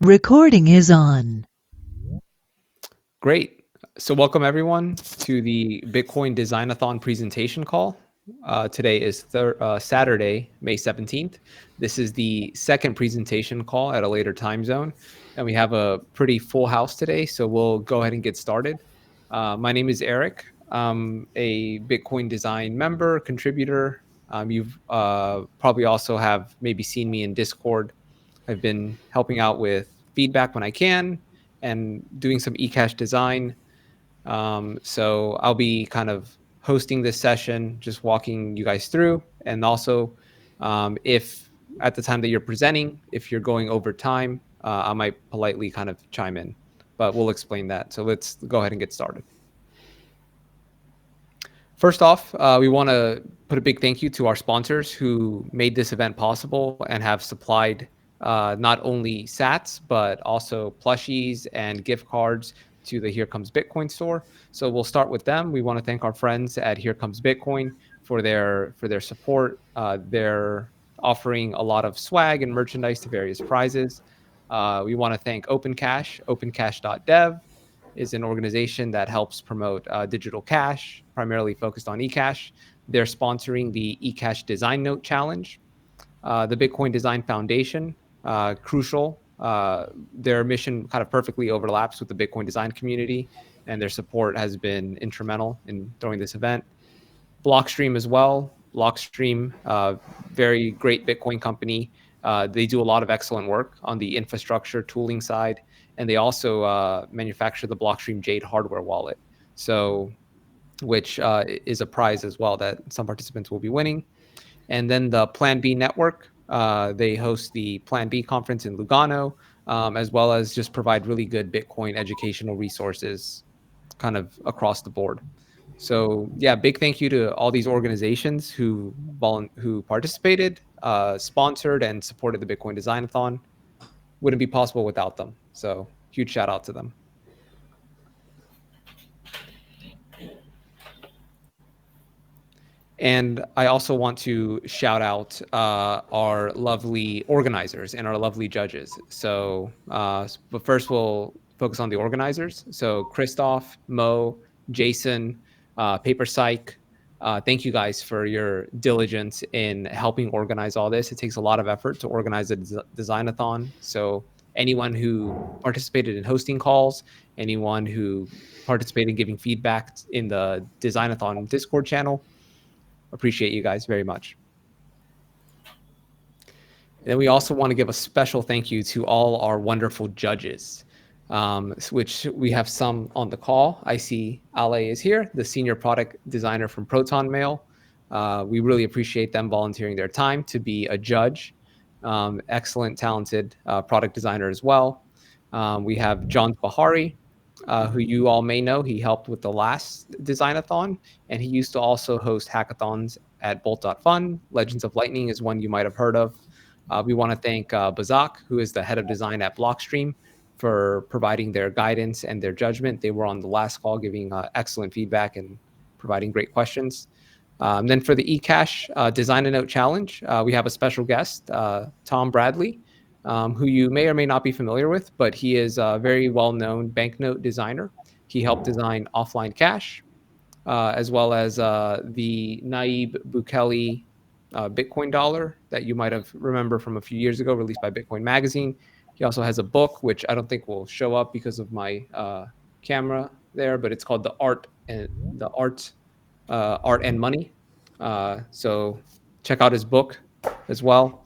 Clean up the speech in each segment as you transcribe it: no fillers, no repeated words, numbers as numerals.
Recording is on. Great. So welcome everyone to the Bitcoin Designathon presentation call. Today is Saturday, May 17th. This is the second presentation call at a later time zone. And we have a pretty full house today, so we'll go ahead and get started. My name is Eric. I'm a Bitcoin Design member, contributor. You've probably also have maybe seen me in Discord. I've been helping out with feedback when I can and doing some eCash design. So I'll be kind of hosting this session, just walking you guys through. And also, if at the time that you're presenting, if you're going over time, I might politely kind of chime in, but we'll explain that. So let's go ahead and get started. First off, we want to put a big thank you to our sponsors who made this event possible and have supplied not only sats, but also plushies and gift cards to the Here Comes Bitcoin store. So we'll start with them. We want to thank our friends at Here Comes Bitcoin for their support. They're offering a lot of swag and merchandise to various prizes. We want to thank OpenCash, opencash.dev is an organization that helps promote digital cash, primarily focused on eCash. They're sponsoring the eCash Design Note Challenge. The Bitcoin Design Foundation, crucial. Their mission kind of perfectly overlaps with the Bitcoin design community, and their support has been instrumental in throwing this event. Blockstream as well. Blockstream, very great Bitcoin company. They do a lot of excellent work on the infrastructure tooling side, and they also manufacture the Blockstream Jade hardware wallet, so which is a prize as well that some participants will be winning. And then the Plan B Network, they host the Plan B conference in Lugano, as well as just provide really good Bitcoin educational resources kind of across the board. So yeah, big thank you to all these organizations who participated, sponsored, and supported the Bitcoin Designathon. Wouldn't be possible without them. So huge shout out to them. And I also want to shout out our lovely organizers and our lovely judges. So, but first we'll focus on the organizers. So Christoph, Mo, Jason, Paper Psych, thank you guys for your diligence in helping organize all this. It takes a lot of effort to organize a designathon. So anyone who participated in hosting calls, anyone who participated in giving feedback in the designathon Discord channel, appreciate you guys very much. And we also want to give a special thank you to all our wonderful judges, which we have some on the call. I see Ale is here, the senior product designer from Proton Mail. We really appreciate them volunteering their time to be a judge. Excellent, talented product designer as well. We have John Bahari, who you all may know. He helped with the last Designathon, and he used to also host hackathons at Bolt.fun. Legends of Lightning is one you might have heard of. We want to thank Bazak, who is the head of design at Blockstream, for providing their guidance and their judgment. They were on the last call giving excellent feedback and providing great questions. Then for the eCash Design a Note Challenge, we have a special guest, Tom Bradley, who you may or may not be familiar with, but he is a very well-known banknote designer. He helped design Offline Cash, as well as the Nayib Bukele Bitcoin dollar that you might have remember from a few years ago, released by Bitcoin Magazine. He also has a book, which I don't think will show up because of my camera there, but it's called Art and Money. So check out his book as well.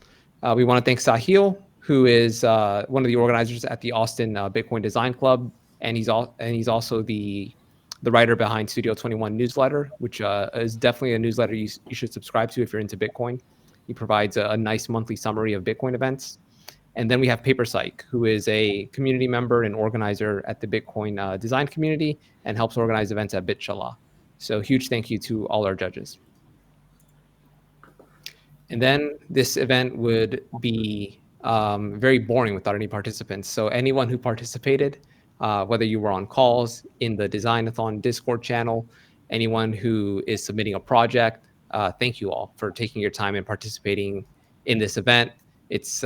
We want to thank Sahil, who is one of the organizers at the Austin Bitcoin Design Club, and he's also the writer behind Studio 21 newsletter, which is definitely a newsletter you should subscribe to if you're into Bitcoin. He provides a nice monthly summary of Bitcoin events. And then we have Paper Psych, who is a community member and organizer at the Bitcoin design community and helps organize events at BitShala. So huge thank you to all our judges. And then this event would be very boring without any participants. So anyone who participated, whether you were on calls, in the Designathon Discord channel, anyone who is submitting a project, thank you all for taking your time and participating in this event. it's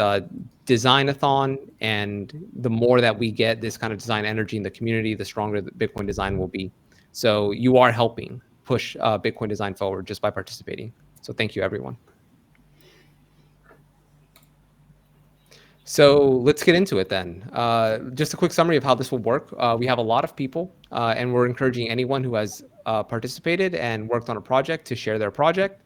Designathon, and the more that we get this kind of design energy in the community, the stronger the Bitcoin design will be. So you are helping push Bitcoin design forward just by participating. So thank you, everyone. So let's get into it then. Just a quick summary of how this will work. We have a lot of people, and we're encouraging anyone who has participated and worked on a project to share their project.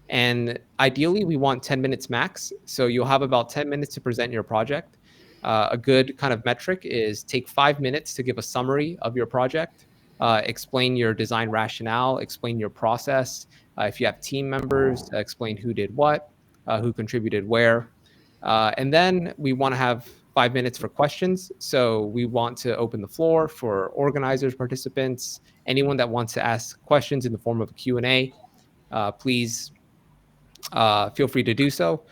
And ideally, we want 10 minutes max. So you'll have about 10 minutes to present your project. A good kind of metric is take 5 minutes to give a summary of your project, explain your design rationale, explain your process. If you have team members, explain who did what, who contributed where. And then we want to have 5 minutes for questions. So we want to open the floor for organizers, participants, anyone that wants to ask questions in the form of a Q&A. Please feel free to do so.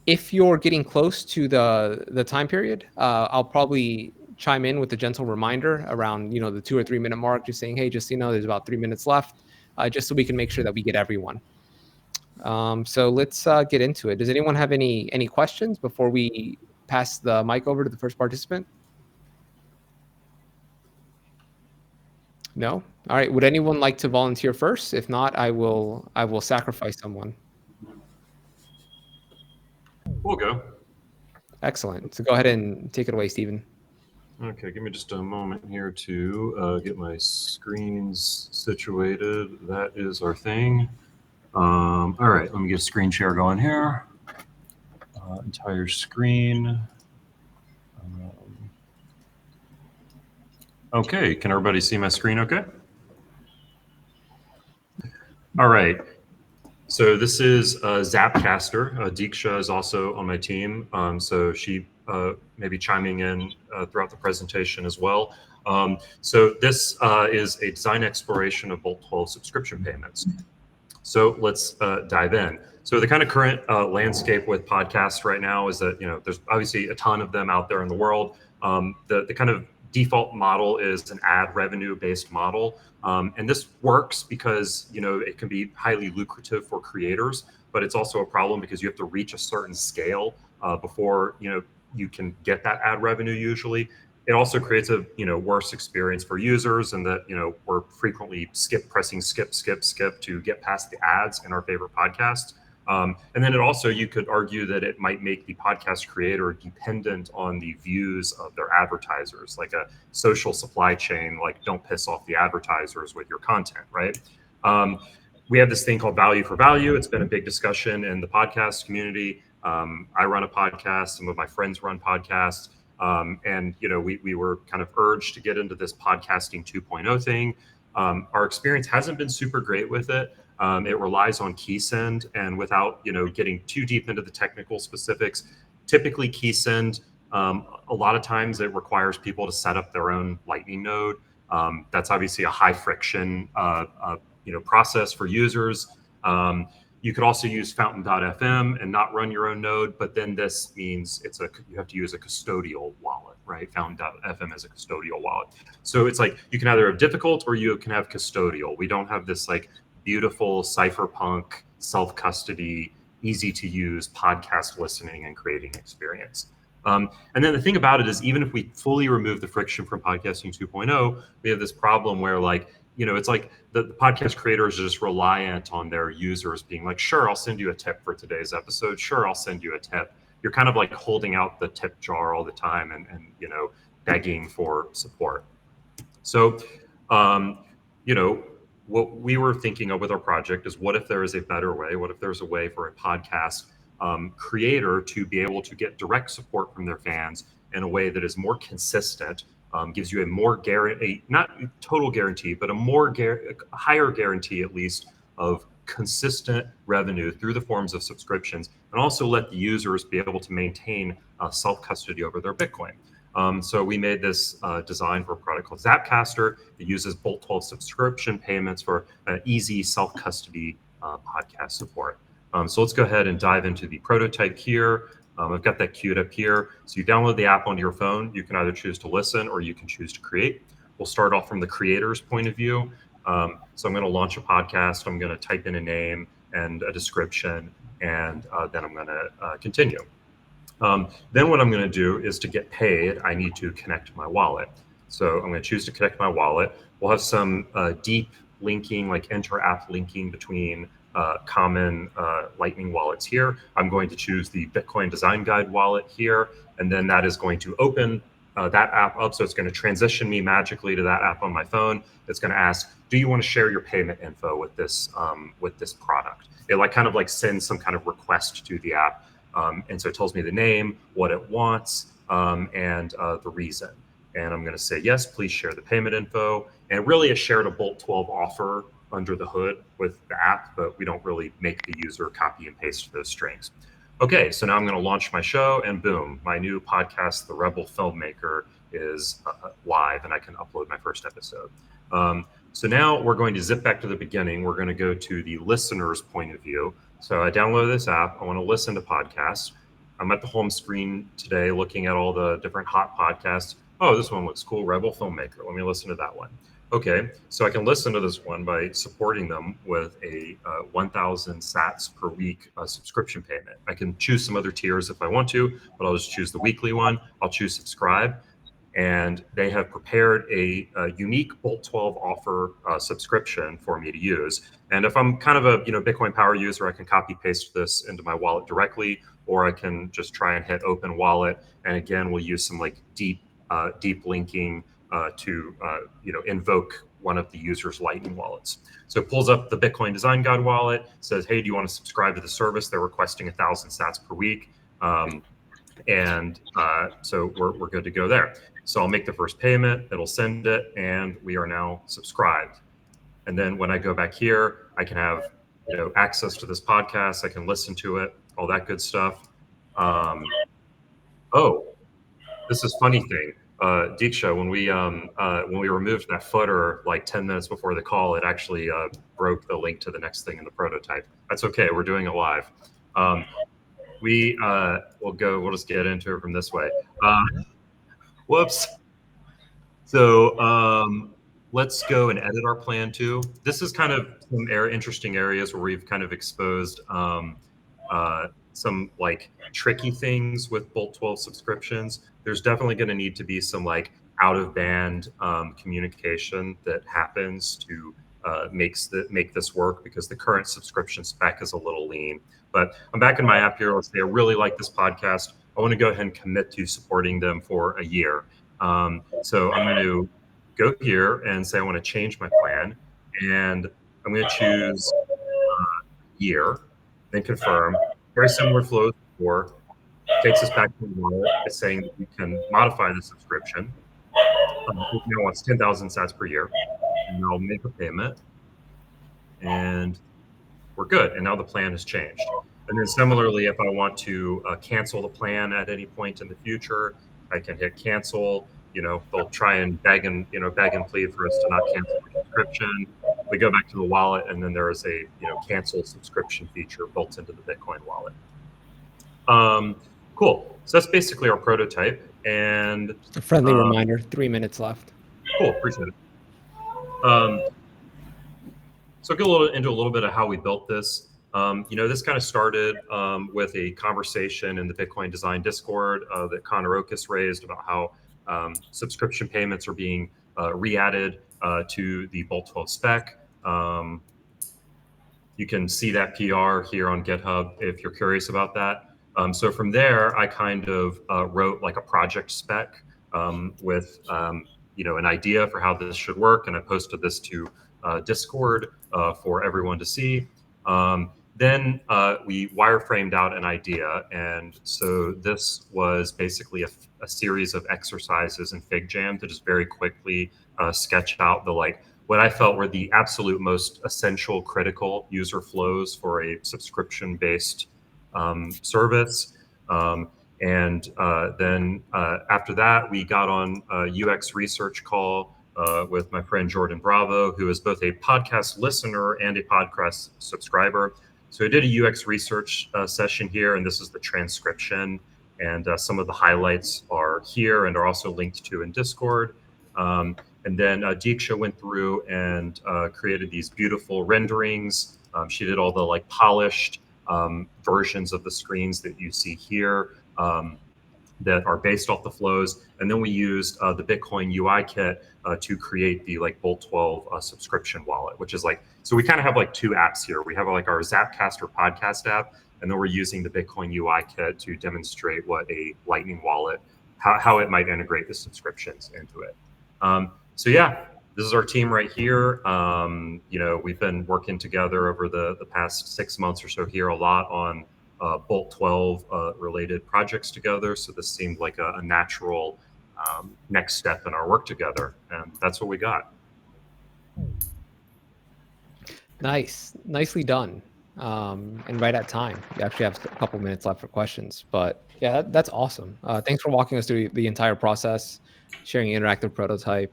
If you're getting close to the time period, I'll probably chime in with a gentle reminder around the 2 or 3 minute mark, just saying, hey, just there's about 3 minutes left, just so we can make sure that we get everyone. So let's get into it. Does anyone have any questions before we pass the mic over to the first participant? No? All right. Would anyone like to volunteer first? If not, I will sacrifice someone. We'll go. Excellent. So go ahead and take it away, Stephen. Okay, give me just a moment here to get my screens situated. That is our thing. All right, let me get a screen share going here. Entire screen. Okay, can everybody see my screen okay? All right. So this is Zapcaster. Deeksha is also on my team, so she may be chiming in throughout the presentation as well. So this is a design exploration of Bolt 12 subscription payments. So let's dive in. So the kind of current landscape with podcasts right now is that there's obviously a ton of them out there in the world. The kind of default model is an ad revenue based model. And this works because it can be highly lucrative for creators, but it's also a problem because you have to reach a certain scale before you can get that ad revenue usually. It also creates a worse experience for users, and that we're frequently pressing skip to get past the ads in our favorite podcasts. And then you could argue that it might make the podcast creator dependent on the views of their advertisers, like a social supply chain, like don't piss off the advertisers with your content, right? We have this thing called value for value. It's been a big discussion in the podcast community. I run a podcast. Some of my friends run podcasts. And we were kind of urged to get into this podcasting 2.0 thing. Our experience hasn't been super great with it. It relies on key send, and without getting too deep into the technical specifics, typically key send, a lot of times it requires people to set up their own Lightning node. That's obviously a high friction process for users. You could also use fountain.fm and not run your own node, but then this means you have to use a custodial wallet, right? Fountain.fm is a custodial wallet. So it's like you can either have difficult or you can have custodial. We don't have this like beautiful cypherpunk, self-custody, easy to use podcast listening and creating experience. And then the thing about it is, even if we fully remove the friction from podcasting 2.0, we have this problem where it's like the podcast creators are just reliant on their users being like, sure, I'll send you a tip for today's episode. Sure, I'll send you a tip. You're kind of like holding out the tip jar all the time and begging for support. So, what we were thinking of with our project is, what if there is a better way? What if there's a way for a podcast creator to be able to get direct support from their fans in a way that is more consistent, gives you a more guarantee, not total guarantee, but a higher guarantee at least of consistent revenue through the forms of subscriptions, and also let the users be able to maintain self-custody over their Bitcoin. So we made this design for a product called Zapcaster that uses Bolt 12 subscription payments for easy self-custody podcast support. So let's go ahead and dive into the prototype here. I've got that queued up here. So you download the app onto your phone. You can either choose to listen or you can choose to create. We'll start off from the creator's point of view. So I'm going to launch a podcast. I'm going to type in a name and a description, and then I'm going to continue. Then what I'm going to do is to get paid, I need to connect my wallet. So I'm going to choose to connect my wallet. We'll have some deep linking, like inter-app linking between common Lightning wallets here. I'm going to choose the Bitcoin Design Guide wallet here, and then that is going to open that app up. So it's going to transition me magically to that app on my phone. It's going to ask, do you want to share your payment info with this product? It like kind of like sends some kind of request to the app. And so it tells me the name, what it wants, and the reason. And I'm going to say, yes, please share the payment info. And really, it shared a Bolt 12 offer under the hood with the app, but we don't really make the user copy and paste those strings. Okay, so now I'm going to launch my show, and boom, my new podcast, The Rebel Filmmaker, is live, and I can upload my first episode. So now we're going to zip back to the beginning. We're going to go to the listener's point of view. So I downloaded this app. I want to listen to podcasts. I'm at the home screen today looking at all the different hot podcasts. Oh, this one looks cool, Rebel Filmmaker. Let me listen to that one. Okay, so I can listen to this one by supporting them with a 1,000 sats per week subscription payment. I can choose some other tiers if I want to, but I'll just choose the weekly one. I'll choose subscribe. And they have prepared a unique Bolt 12 offer subscription for me to use. And if I'm kind of a Bitcoin Power user, I can copy paste this into my wallet directly, or I can just try and hit Open Wallet. And again, we'll use some like deep linking to invoke one of the user's Lightning wallets. So it pulls up the Bitcoin Design Guide wallet, says, hey, do you want to subscribe to the service? They're requesting 1,000 sats per week. So we're good to go there. So I'll make the first payment, it'll send it, and we are now subscribed. And then when I go back here, I can have access to this podcast, I can listen to it, all that good stuff. Oh, this is funny thing. Diksha, when we removed that footer like 10 minutes before the call, it actually broke the link to the next thing in the prototype. That's okay, we're doing it live. We'll just get into it from this way. Whoops. So let's go and edit our plan too. This is kind of some interesting areas where we've kind of exposed some like tricky things with Bolt 12 subscriptions. There's definitely going to need to be some like out of band communication that happens to make this work, because the current subscription spec is a little lean. But I'm back in my app here. Let's say I really like this podcast. I want to go ahead and commit to supporting them for a year. So I'm going to go here and say I want to change my plan, and I'm going to choose year, then confirm. Very similar flows before. Takes us back to the wallet. It's saying that we can modify the subscription. It now wants 10,000 sats per year, and I'll make a payment, and we're good. And now the plan has changed. And then similarly, if I want to cancel the plan at any point in the future, I can hit cancel. They'll try and beg and plead for us to not cancel the subscription. We go back to the wallet, and then there is a cancel subscription feature built into the Bitcoin wallet. Cool. So that's basically our prototype. And a friendly reminder: 3 minutes left. Cool. Appreciate it. So I'll go into a little bit of how we built this. This kind of started with a conversation in the Bitcoin Design Discord that Connor Okus raised about how subscription payments are being re-added to the Bolt 12 spec. You can see that PR here on GitHub if you're curious about that. So from there, I kind of wrote like a project spec with an idea for how this should work, and I posted this to Discord for everyone to see. Then we wireframed out an idea, and so this was basically a series of exercises in FigJam to just very quickly sketch out what I felt were the absolute most essential, critical user flows for a subscription-based service. Then after that, we got on a UX research call with my friend Jordan Bravo, who is both a podcast listener and a podcast subscriber. So I did a UX research session here, and this is the transcription. And some of the highlights are here and are also linked to in Discord. And then Diksha went through and created these beautiful renderings. She did all the polished versions of the screens that you see here. that are based off the flows. And then we used the Bitcoin UI kit to create the like Bolt 12 subscription wallet, which is like, so we kind of have like two apps here. We have like our Zapcaster podcast app, and then we're using the Bitcoin UI kit to demonstrate what a Lightning wallet, how it might integrate the subscriptions into it. So yeah, this is our team right here. We've been working together over the past 6 months or so here a lot on Bolt 12 related projects together. So this seemed like a natural next step in our work together. And that's what we got. Nice. Nicely done. And right at time. You actually have a couple minutes left for questions. But yeah, that's awesome. Thanks for walking us through the entire process, sharing an interactive prototype.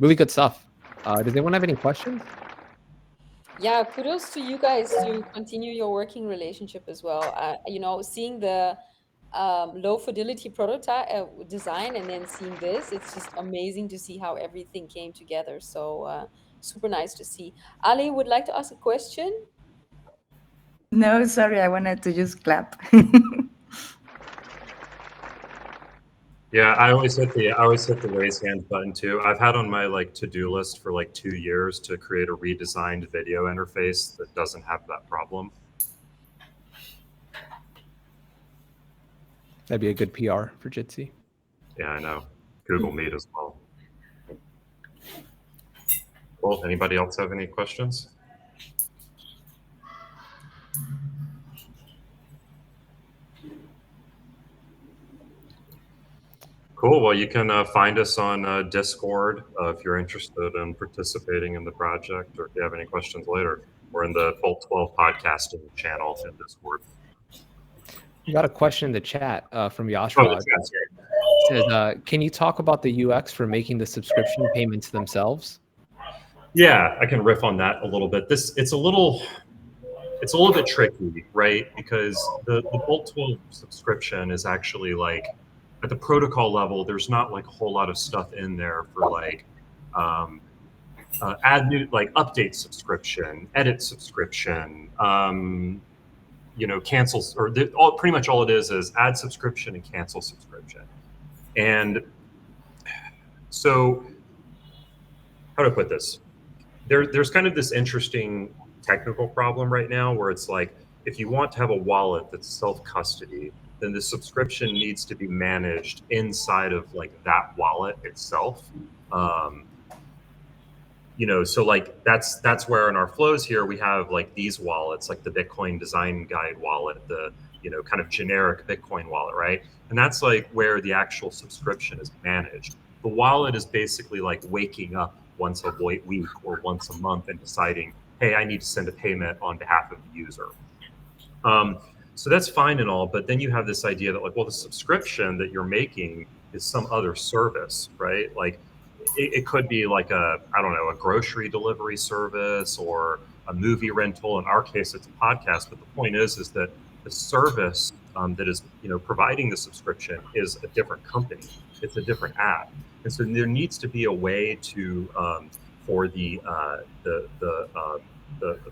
Really good stuff. Does anyone have any questions? Yeah, kudos to you guys to continue your working relationship as well. Seeing the low fidelity prototype design and then seeing this, it's just amazing to see how everything came together. So super nice to see. Ali would like to ask a question. No, sorry, I wanted to just clap. Yeah, I always hit the raise hand button too. I've had on my like to-do list for like 2 years to create a redesigned video interface that doesn't have that problem. That'd be a good PR for Jitsi. Yeah, I know. Google Meet as well. Cool. Anybody else have any questions? Cool. Well, you can find us on Discord if you're interested in participating in the project, or if you have any questions later. We're in the Bolt 12 podcasting channel in Discord. We got a question in the chat from Oh, Yashraj. the chat's here. It says, can you talk about the UX for making the subscription payments themselves? Yeah, I can riff on that a little bit. It's a little bit tricky, right? Because the Bolt 12 subscription is actually like, at the protocol level, there's not like a whole lot of stuff in there for like add new, like update subscription, edit subscription, cancels, or pretty much all it is add subscription and cancel subscription. And so, how to put this? There's kind of this interesting technical problem right now where it's like, if you want to have a wallet that's self-custody, then the subscription needs to be managed inside of like that wallet itself. So like that's where in our flows here we have like these wallets, like the Bitcoin Design Guide wallet, the kind of generic Bitcoin wallet, right? And that's like where the actual subscription is managed. The wallet is basically like waking up once a week or once a month and deciding, hey, I need to send a payment on behalf of the user. So that's fine and all, but then you have this idea that like, well, the subscription that you're making is some other service, right? Like it could be like a grocery delivery service or a movie rental. In our case, it's a podcast. But the point is that the service that is providing the subscription is a different company. It's a different app, and so there needs to be a way to for the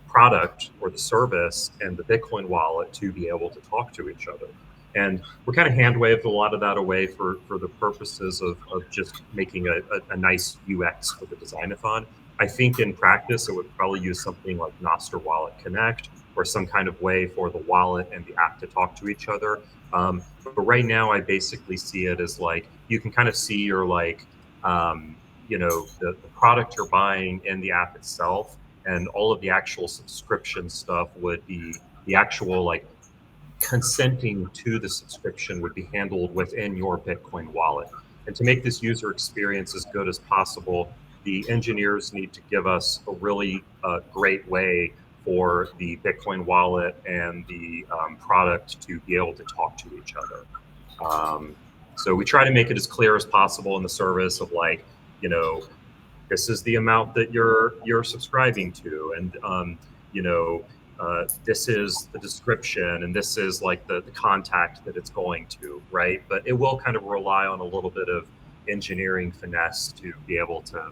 product or the service and the Bitcoin wallet to be able to talk to each other. And we're kind of hand waved a lot of that away for the purposes of just making a nice UX for the Designathon. I think in practice, it would probably use something like Nostr Wallet Connect or some kind of way for the wallet and the app to talk to each other. But right now, I basically see it as like, you can kind of see your like, the product you're buying in the app itself, and all of the actual subscription stuff would be the actual like consenting to the subscription would be handled within your Bitcoin wallet. And to make this user experience as good as possible, the engineers need to give us a really great way for the Bitcoin wallet and the product to be able to talk to each other. So we try to make it as clear as possible in the service of like, this is the amount that you're subscribing to, and this is the description, and this is like the contact that it's going to, right? But it will kind of rely on a little bit of engineering finesse to be able to,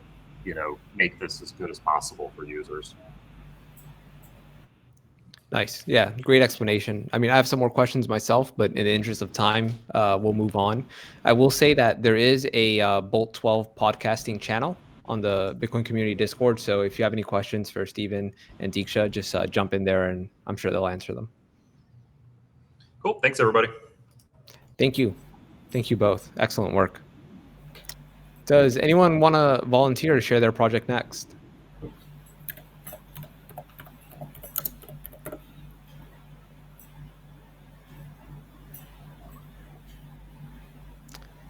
make this as good as possible for users. Nice. Yeah, great explanation. I mean, I have some more questions myself, but in the interest of time, we'll move on. I will say that there is a Bolt 12 podcasting channel on the Bitcoin community Discord. So if you have any questions for Stephen and Diksha, just jump in there and I'm sure they'll answer them. Cool. Thanks, everybody. Thank you. Thank you both. Excellent work. Does anyone want to volunteer to share their project next?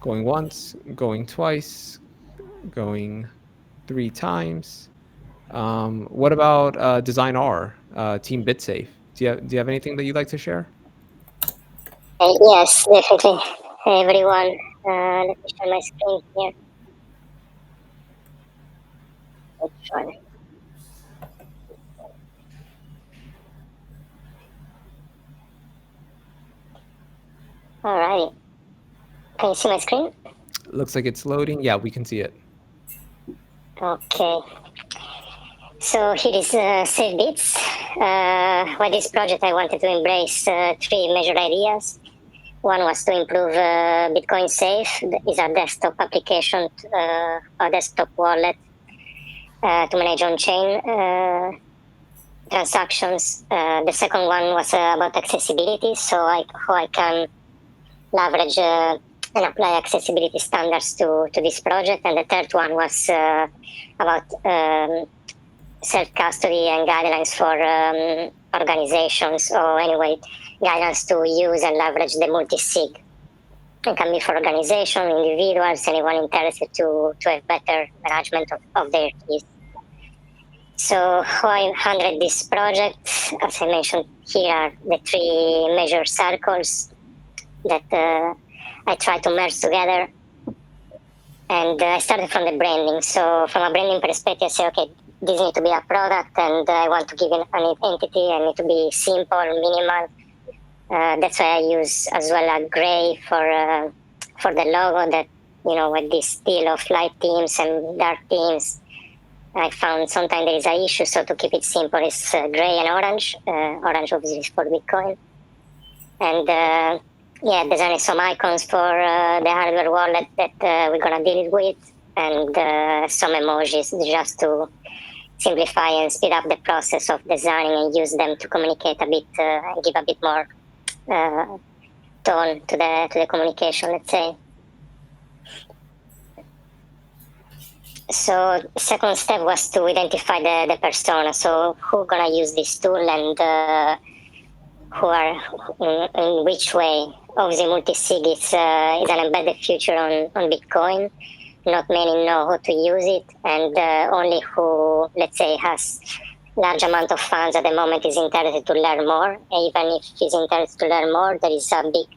Going once, going twice, going 3 times. What about Design R, Team BitSafe? Do you have anything that you'd like to share? Yes, definitely. Hey, everyone, let me share my screen here. Which one? Alright. Can you see my screen? Looks like it's loading. Yeah, we can see it. Okay. So here is SafeBits. With this project, I wanted to embrace 3 major ideas. One was to improve Bitcoin Safe. That is a desktop application, a desktop wallet to manage on-chain transactions. The second one was about accessibility, so how I can leverage and apply accessibility standards to this project. And the third one was about self-custody and guidelines for organizations, or anyway, guidelines to use and leverage the multi-sig. It can be for organizations, individuals, anyone interested to have better management of their keys. So how I handled this project, as I mentioned here, are the 3 major circles that I try to merge together. And I started from the branding. So from a branding perspective, I say, okay, this needs to be a product, and I want to give it an entity. I need to be simple, minimal. That's why I use as well a gray for the logo, that, with this deal of light themes and dark themes. I found sometimes there is an issue, so to keep it simple, it's gray and orange. Orange obviously is for Bitcoin. And designing some icons for the hardware wallet that we're gonna deal with, and some emojis just to simplify and speed up the process of designing and use them to communicate a bit and give a bit more tone to the communication, let's say. So second step was to identify the persona. So who gonna use this tool, and who are in which way. Obviously, multi-sig is an embedded feature on Bitcoin. Not many know how to use it, and only who, let's say, has large amount of funds at the moment is interested to learn more. Even if he's interested to learn more, there is a big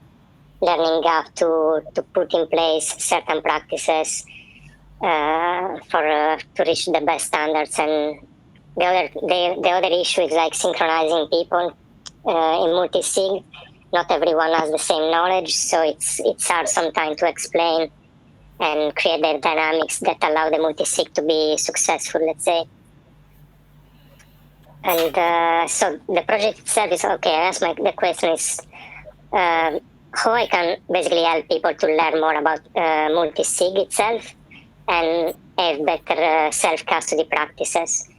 learning gap to put in place certain practices to reach the best standards. And the other issue is like synchronizing people in multi-sig. Not everyone has the same knowledge, so it's hard sometimes to explain and create the dynamics that allow the multi-sig to be successful, let's say. And so the project itself is, okay, I asked the question is how I can basically help people to learn more about multi-sig itself and have better self-custody practices.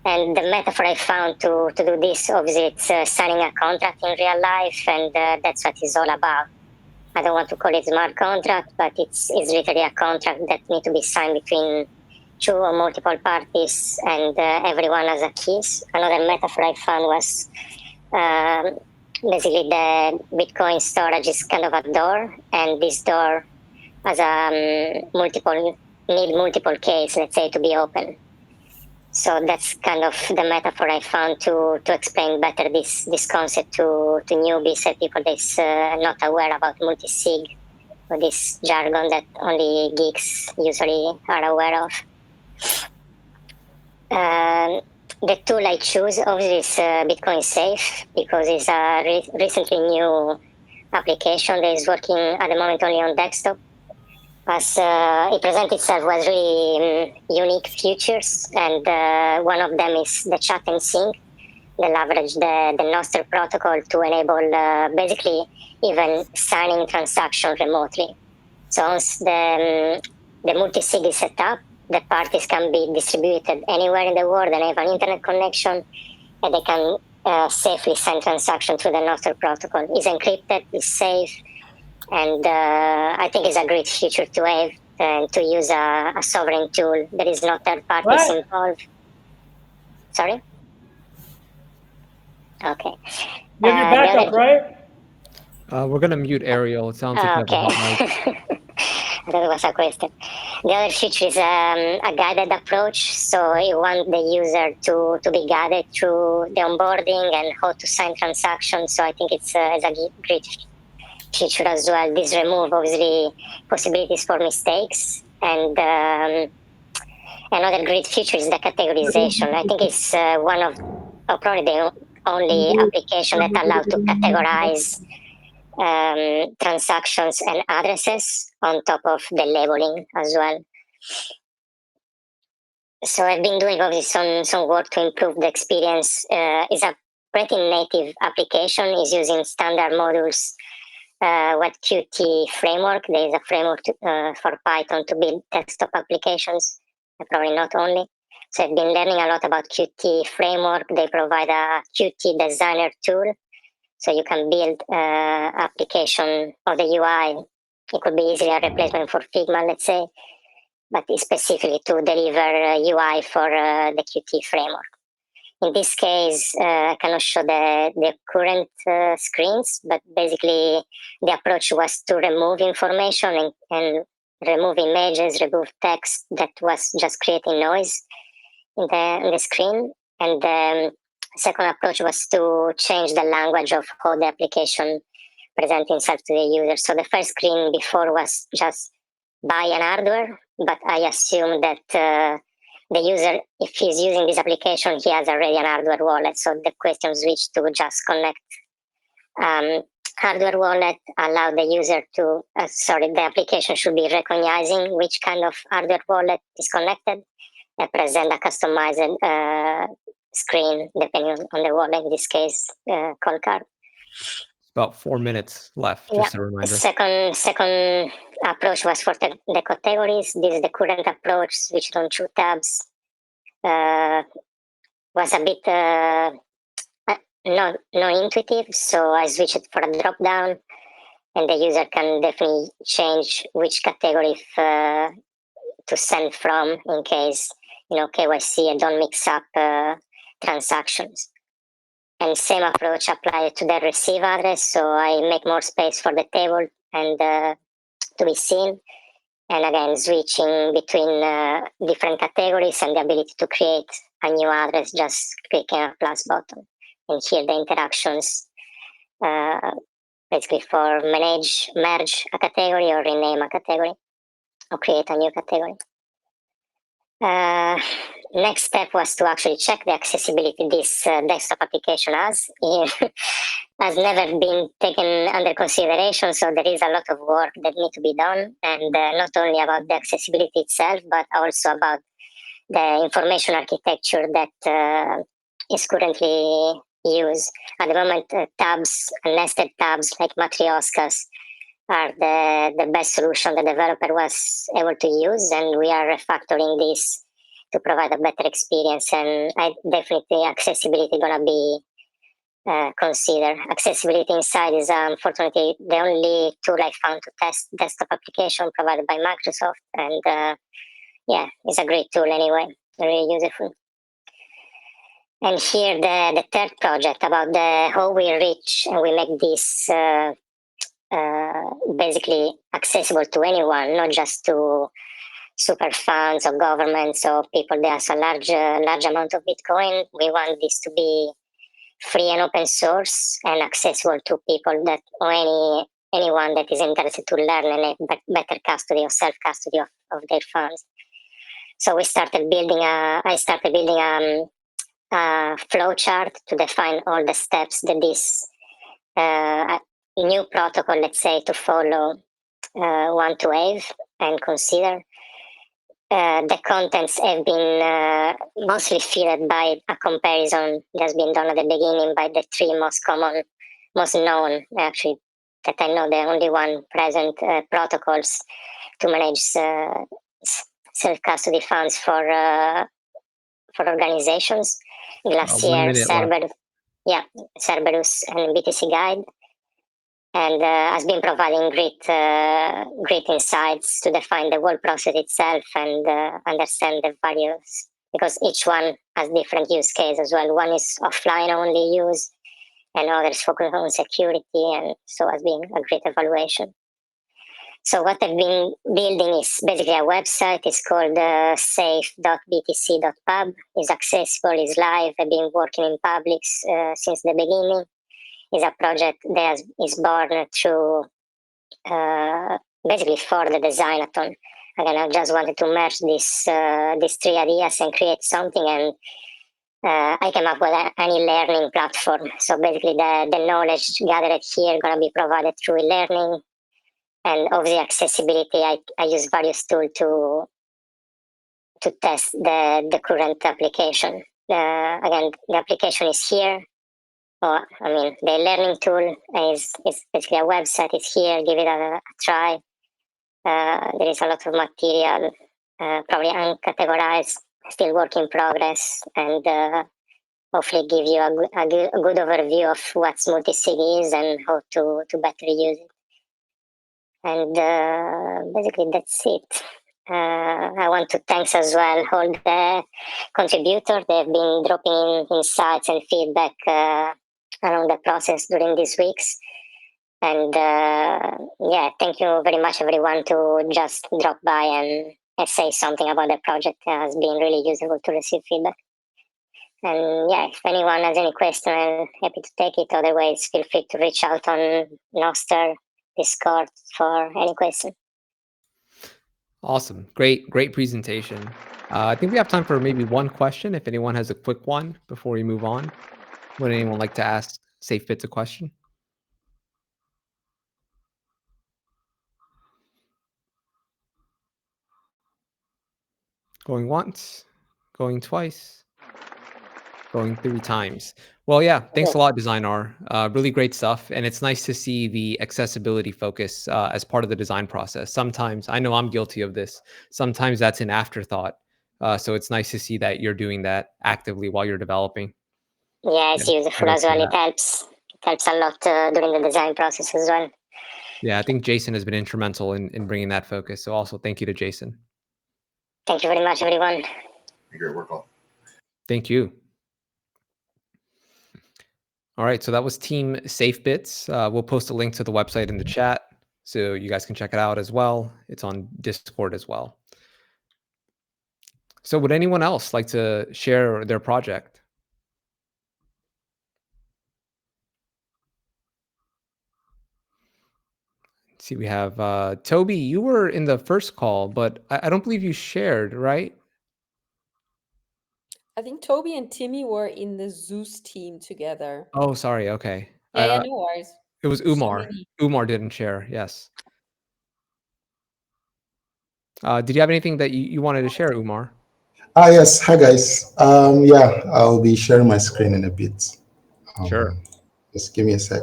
And the metaphor I found to do this, obviously, it's signing a contract in real life, and that's what it's all about. I don't want to call it smart contract, but it's literally a contract that needs to be signed between 2 or multiple parties, and everyone has a keys. Another metaphor I found was basically the Bitcoin storage is kind of a door, and this door has a multiple keys, let's say, to be open. So that's kind of the metaphor I found to explain better this concept to newbies and people that's not aware about multi-sig, or this jargon that only geeks usually are aware of. The tool I choose obviously is Bitcoin Safe, because it's a recently new application that is working at the moment only on desktop. As it presents itself with really unique features, and one of them is the chat and sync, they leverage the Nostr protocol to enable basically even signing transactions remotely. So once the multi-sig is set up, the parties can be distributed anywhere in the world and have an internet connection, and they can safely send transactions through the Nostr protocol. It's encrypted, it's safe, and I think it's a great feature to have and to use a sovereign tool. There is no third parties involved. Sorry? Okay. You have your backup, right? We're going to mute Ariel. It sounds like you have a hot mic. That was a question. The other feature is a guided approach. So you want the user to be guided through the onboarding and how to sign transactions. So I think it's a great feature as well. This remove obviously possibilities for mistakes. And another great feature is the categorization. I think it's one of probably the only application that allow to categorize transactions and addresses on top of the labeling as well. So I've been doing obviously some work to improve the experience. It's a pretty native application. It's using standard modules with Qt framework. There is a framework for Python to build desktop applications, probably not only. So I've been learning a lot about Qt framework. They provide a Qt designer tool, so you can build application of the UI. It could be easily a replacement for Figma, let's say, but it's specifically to deliver UI for the Qt framework. In this case, I cannot show the current screens, but basically the approach was to remove information and remove images, remove text that was just creating noise in the screen. And the second approach was to change the language of how the application presents itself to the user. So the first screen before was just buy an hardware, but I assume that the user, if he's using this application, he has already an hardware wallet. So the question switched to just connect hardware wallet, allow the user to, the application should be recognizing which kind of hardware wallet is connected and present a customized screen depending on the wallet, in this case, call card. About 4 minutes left, just a reminder. Second approach was for the categories. This is the current approach, switched on 2 tabs. Was a bit no intuitive, so I switched it for a drop down, and the user can definitely change which category to send from in case KYC and don't mix up transactions. And same approach applied to the receive address, so I make more space for the table and to be seen. And again, switching between different categories and the ability to create a new address, just clicking a plus button. And here the interactions, basically for manage, merge a category or rename a category or create a new category. Next step was to actually check the accessibility this desktop application has. Has never been taken under consideration, so there is a lot of work that needs to be done, and not only about the accessibility itself, but also about the information architecture that is currently used. At the moment, tabs, nested tabs like matrioskas are the best solution the developer was able to use, and we are refactoring this to provide a better experience. And definitely accessibility gonna be considered. Accessibility inside is unfortunately the only tool I found to test desktop application provided by Microsoft, and it's a great tool anyway, really useful. And here the third project about how we reach and we make this basically accessible to anyone, not just to super funds or governments or people that has a large amount of Bitcoin. We want this to be free and open source and accessible to people that or anyone that is interested to learn and have better custody or self-custody of their funds. So I started building a flow chart to define all the steps that this new protocol, let's say, to follow want to have and consider. the contents have been mostly filled by a comparison that's been done at the beginning by the three most common, most known, actually, that I know the only one present protocols to manage self-custody funds for organizations. Glacier, 1 minute left. Cerberus, and BTC Guide, and has been providing great insights to define the whole process itself and understand the various, because each one has different use case as well. One is offline only use, and others focus on security, and so has been a great evaluation. So what I've been building is basically a website. It's called safe.btc.pub. It's accessible, it's live. I've been working in public since the beginning. It's a project that is born through basically for the Designathon. Again, I just wanted to merge these three ideas and create something, and I came up with an e-learning platform. So basically the knowledge gathered here is going to be provided through e-learning. And obviously accessibility, I use various tools to test the current application. Again, the application is here. The learning tool is basically a website. It's here. Give it a try. There is a lot of material, probably uncategorized, still work in progress, and hopefully give you a good overview of what multisig is and how to better use it. And basically that's it. I want to thank as well all the contributors. They've been dropping insights and feedback along the process during these weeks. And thank you very much everyone to just drop by and say something about the project. It has been really useful to receive feedback. And if anyone has any question, I'm happy to take it. Otherwise, feel free to reach out on Nostr, Discord for any question. Awesome. Great presentation. I think we have time for maybe one question, if anyone has a quick one before we move on. Would anyone like to ask SafeBits a question? Going once, going twice, going 3 times. Well, yeah, thanks a lot, Designar. Really great stuff. And it's nice to see the accessibility focus as part of the design process. Sometimes, I know I'm guilty of this, sometimes that's an afterthought. So it's nice to see that you're doing that actively while you're developing. Yeah, it's useful as well. It helps a lot during the design process as well. Yeah, I think Jason has been instrumental in bringing that focus. So also thank you to Jason. Thank you very much, everyone. Great work, all. Thank you. All right, so that was Team SafeBits. We'll post a link to the website in the chat so you guys can check it out as well. It's on Discord as well. So would anyone else like to share their project? Let's see, we have Toby, you were in the first call, but I don't believe you shared, right? I think Toby and Timmy were in the Zeus team together. Oh, sorry. Okay. Yeah, no worries. It was Umar. Umar didn't share. Yes. Did you have anything that you wanted to share, Umar? Yes. Hi, guys. I'll be sharing my screen in a bit. Sure. Just give me a sec.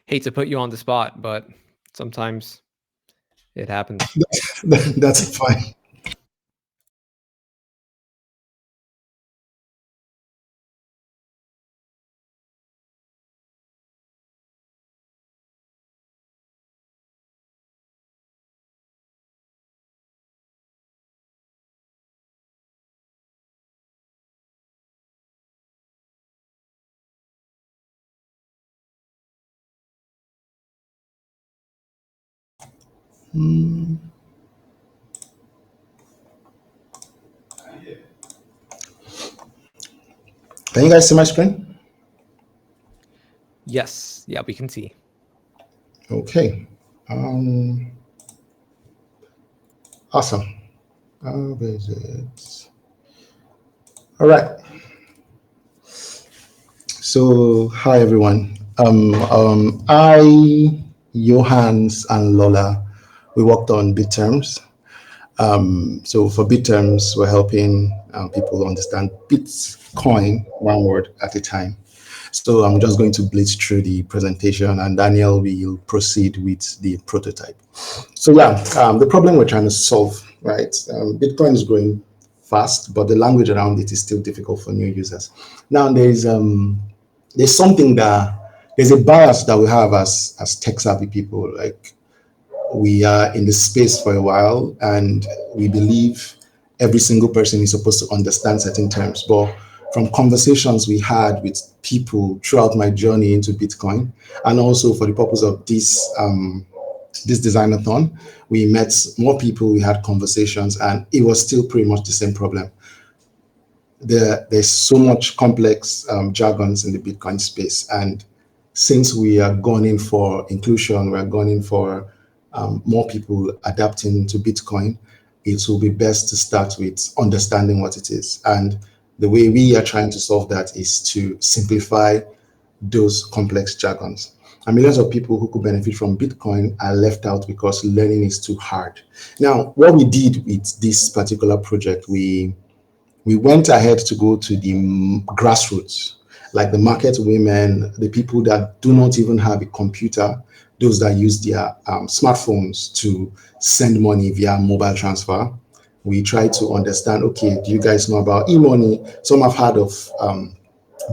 Hate to put you on the spot, but sometimes it happens. That's fine. Can you guys see my screen? Yes. Yeah, we can see. Okay. Awesome. All right. So, hi everyone. I, Johannes, and Lola, we worked on BitTerms. So for BitTerms, we're helping people understand Bitcoin one word at a time. So I'm just going to blitz through the presentation, and Daniel will proceed with the prototype. So yeah, the problem we're trying to solve, right? Bitcoin is growing fast, but the language around it is still difficult for new users. Now there's something there's a bias that we have as tech savvy people. Like, we are in the space for a while, and we believe every single person is supposed to understand certain terms. But from conversations we had with people throughout my journey into Bitcoin, and also for the purpose of this Designathon, we met more people, we had conversations, and it was still pretty much the same problem. There's so much complex jargons in the Bitcoin space, and since we are gunning for inclusion, we are gunning for more people adapting to Bitcoin, it will be best to start with understanding what it is. And the way we are trying to solve that is to simplify those complex jargons. And millions of people who could benefit from Bitcoin are left out because learning is too hard. Now, what we did with this particular project, we went ahead to go to the grassroots, like the market women, the people that do not even have a computer, those that use their smartphones to send money via mobile transfer. We try to understand, okay, do you guys know about e-money? Some have heard of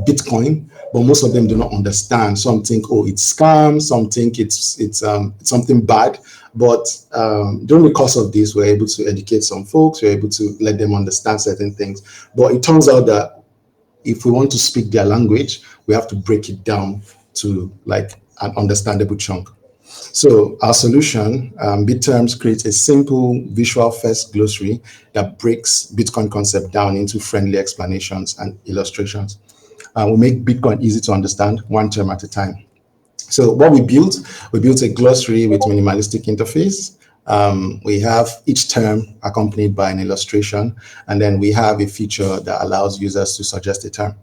Bitcoin, but most of them do not understand. Some think, oh, it's scam. Some think it's something bad. But during the course of this, we're able to educate some folks. We're able to let them understand certain things. But it turns out that if we want to speak their language, we have to break it down to like an understandable chunk. So our solution, BitTerms, creates a simple visual first glossary that breaks Bitcoin concept down into friendly explanations and illustrations. We make Bitcoin easy to understand, one term at a time. So what we built a glossary with minimalistic interface. We have each term accompanied by an illustration, and then we have a feature that allows users to suggest a term.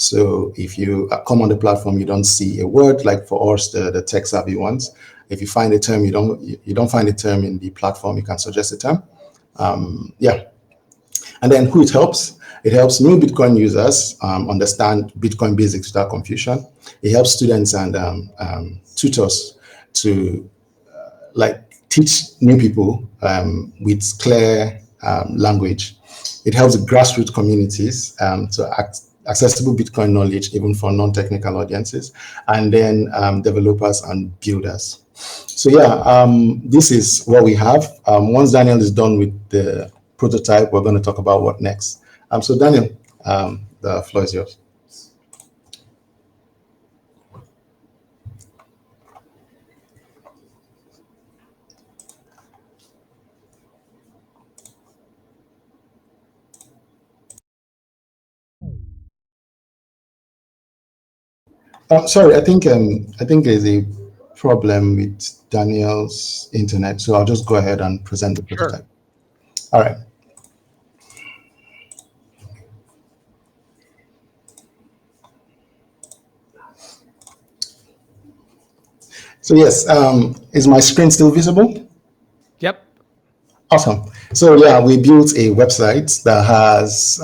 So if you come on the platform, you don't see a word, like for us, the tech savvy ones. If you find a term, you don't find a term in the platform, you can suggest a term. Yeah. And then who it helps? It helps new Bitcoin users understand Bitcoin basics without confusion. It helps students and tutors to teach new people with clear language. It helps grassroots communities to accessible Bitcoin knowledge, even for non-technical audiences, and then developers and builders. So yeah, this is what we have. Once Daniel is done with the prototype, we're going to talk about what next. So Daniel, the floor is yours. Sorry, I think there's a problem with Daniel's internet, so I'll just go ahead and present the prototype. Sure. All right. So yes, is my screen still visible? Yep. Awesome. So yeah, we built a website that has,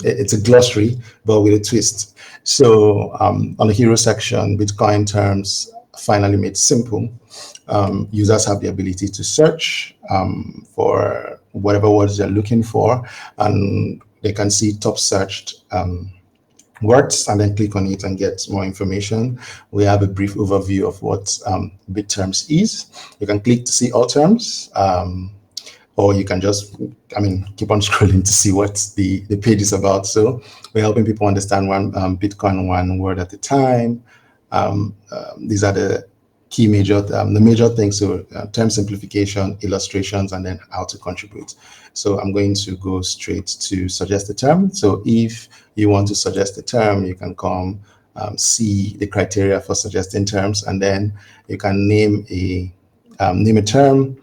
it's a glossary, but with a twist. So on the hero section, Bitcoin terms finally made simple. Users have the ability to search for whatever words they're looking for, and they can see top searched words and then click on it and get more information. We have a brief overview of what BitTerms is. You can click to see all terms, or you can just, keep on scrolling to see what the page is about. So we're helping people understand Bitcoin one word at a time. These are the key the major things. So term simplification, illustrations, and then how to contribute. So I'm going to go straight to suggest a term. So if you want to suggest a term, you can come see the criteria for suggesting terms, and then you can name a term,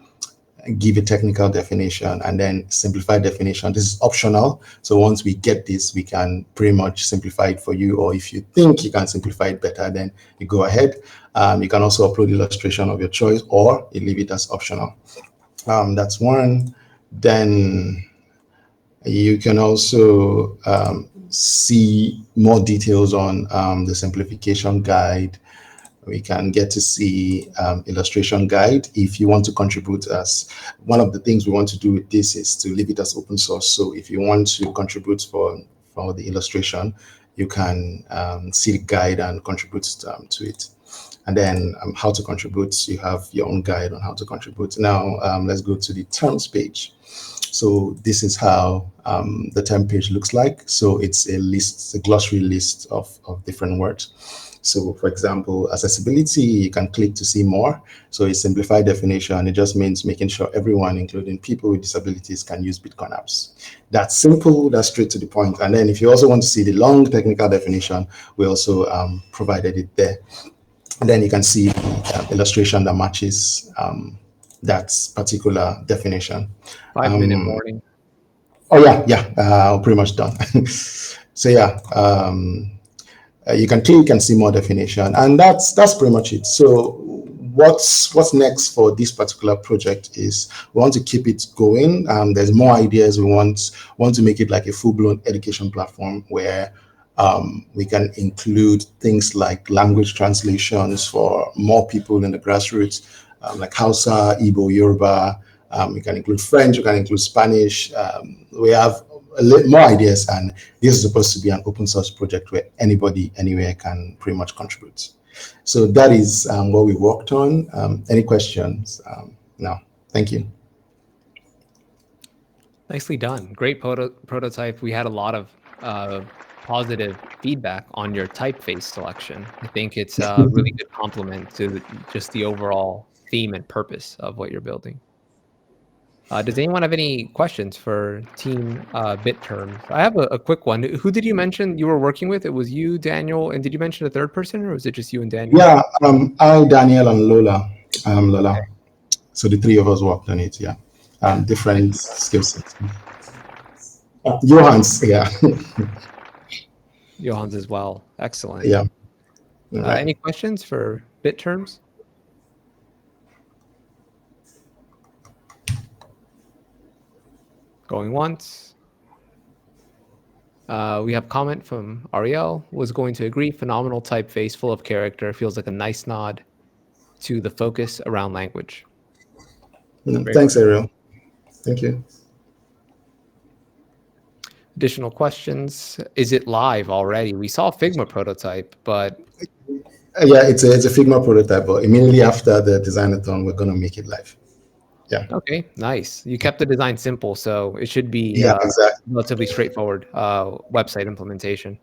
give a technical definition, and then simplify definition. This is optional. So once we get this, we can pretty much simplify it for you. Or if you think you can simplify it better, then you go ahead. You can also upload illustration of your choice, or you leave it as optional. That's one. Then you can also see more details on the simplification guide. We can get to see illustration guide if you want to contribute. As one of the things we want to do with this is to leave it as open source. So if you want to contribute for the illustration, you can see the guide and contribute to it. And then how to contribute, you have your own guide on how to contribute. Now let's go to the terms page. So this is how the term page looks like. So it's a list, a glossary list of different words. So for example, accessibility, you can click to see more. So it's simplified definition. It just means making sure everyone, including people with disabilities, can use Bitcoin apps. That's simple, that's straight to the point. And then if you also want to see the long technical definition, we also provided it there. And then you can see the illustration that matches that particular definition. 5-minute warning. Oh yeah, pretty much done. So yeah, you can click and see more definition, and that's pretty much it. So what's next for this particular project is we want to keep it going. There's more ideas. We want to make it like a full-blown education platform where we can include things like language translations for more people in the grassroots, like Hausa, Igbo, Yoruba. We can include French, we can include Spanish. We have more ideas, and this is supposed to be an open source project where anybody, anywhere can pretty much contribute. So that is what we worked on. Any questions? No, thank you. Nicely done. Great prototype. We had a lot of positive feedback on your typeface selection. I think it's a really good complement to just the overall theme and purpose of what you're building. Does anyone have any questions for Team BitTerms? I have a quick one. Who did you mention you were working with? It was you, Daniel, and did you mention a third person, or was it just you and Daniel? Yeah, I, Daniel, and Lola. Lola. Okay. So the three of us worked on it. Yeah, different skill sets. Johan's, yeah. Johan's as well. Excellent. Yeah. Right. Any questions for BitTerms? Going once. We have comment from Ariel. Was going to agree. Phenomenal typeface, full of character. Feels like a nice nod to the focus around language. Thanks, Ariel. Thank you. Additional questions? Is it live already? We saw a Figma prototype, but yeah, it's a Figma prototype. But immediately after the Designathon, we're going to make it live. Yeah. Okay, nice. You kept the design simple, so it should be exactly. Relatively straightforward website implementation.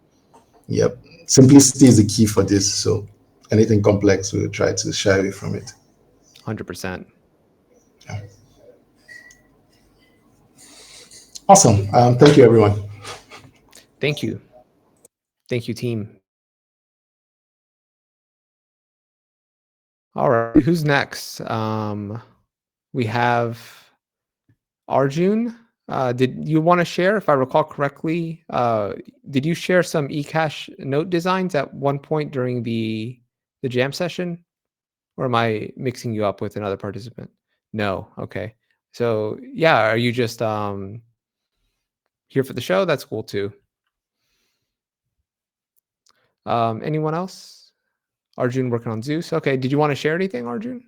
Yep. Simplicity is the key for this. So anything complex, we'll try to shy away from it. 100%. Yeah. Awesome. Thank you, everyone. Thank you. Thank you, team. All right, who's next? We have Arjun. Did you want to share, if I recall correctly, did you share some eCash note designs at one point during the jam session? Or am I mixing you up with another participant? No, okay. So yeah, are you just here for the show? That's cool too. Anyone else? Arjun working on Zeus. Okay, did you want to share anything, Arjun?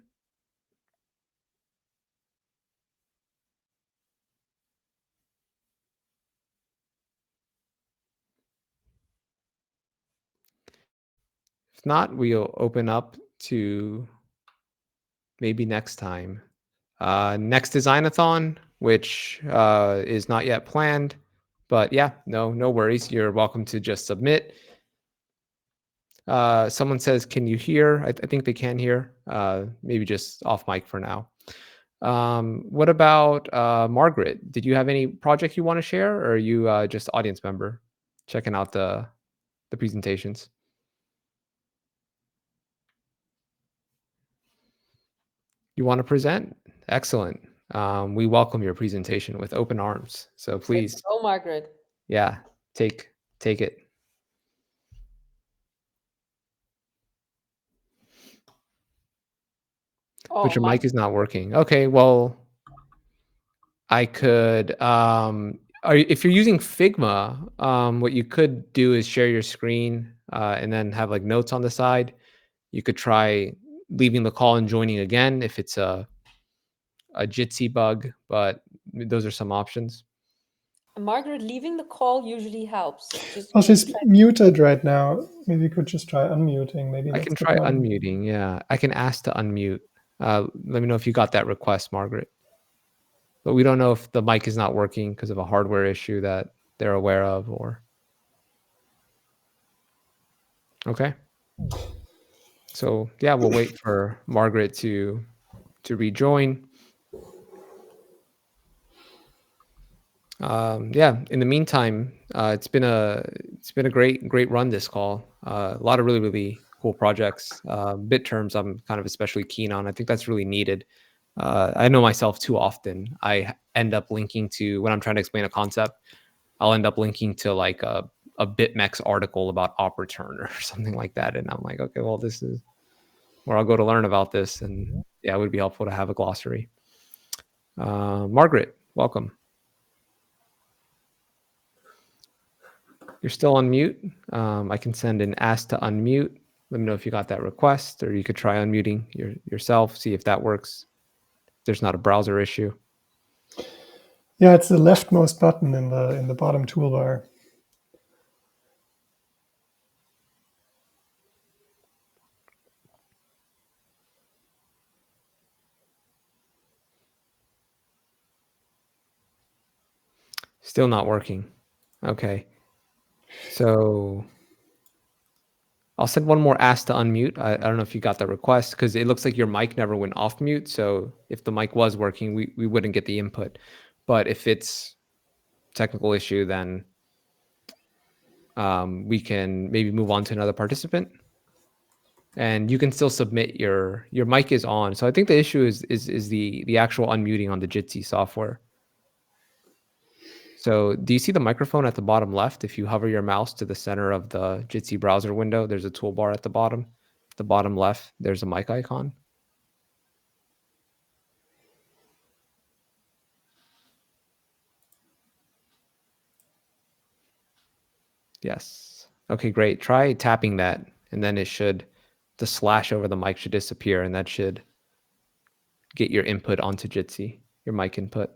If not, we'll open up to maybe next time. Next Designathon, which is not yet planned, but yeah, no worries. You're welcome to just submit. Someone says, can you hear? I think they can hear. Maybe just off mic for now. What about Margaret? Did you have any project you want to share, or are you just audience member checking out the presentations? You want to present? Excellent. We welcome your presentation with open arms. So please. Oh, Margaret. Yeah, take it. Oh, but your mic is not working. Okay, well, I could, if you're using Figma, what you could do is share your screen and then have like notes on the side. You could try leaving the call and joining again if it's a Jitsi bug, but those are some options. Margaret, leaving the call usually helps. Just Well, maybe she's muted right now. Maybe you could just try unmuting. Maybe I that's can the try problem. unmuting. Yeah, I can ask to unmute. Let me know if you got that request, Margaret. But we don't know if the mic is not working because of a hardware issue that they're aware of, or okay. So yeah, we'll wait for Margaret to rejoin. Yeah. In the meantime, it's been a great run this call. A lot of really cool projects. BitTerms, I'm kind of especially keen on. I think that's really needed. I know myself too often. I end up linking to when I'm trying to explain a concept. I'll end up linking to like a BitMEX article about op return or something like that, and I'm like, okay, well, this is where I'll go to learn about this, and yeah, it would be helpful to have a glossary. Margaret, welcome. You're still on mute. I can send an ask to unmute. Let me know if you got that request, or you could try unmuting yourself, see if that works. There's not a browser issue. Yeah, it's the leftmost button in the bottom toolbar. Still not working. Okay. So I'll send one more ask to unmute. I don't know if you got that request because it looks like your mic never went off mute. So if the mic was working, we wouldn't get the input. But if it's technical issue, then we can maybe move on to another participant. And you can still submit your mic is on. So I think the issue is the actual unmuting on the Jitsi software. So do you see the microphone at the bottom left? If you hover your mouse to the center of the Jitsi browser window, there's a toolbar at the bottom. The bottom left, there's a mic icon. Yes. Okay, great. Try tapping that, and then the slash over the mic should disappear, and that should get your input onto Jitsi, your mic input.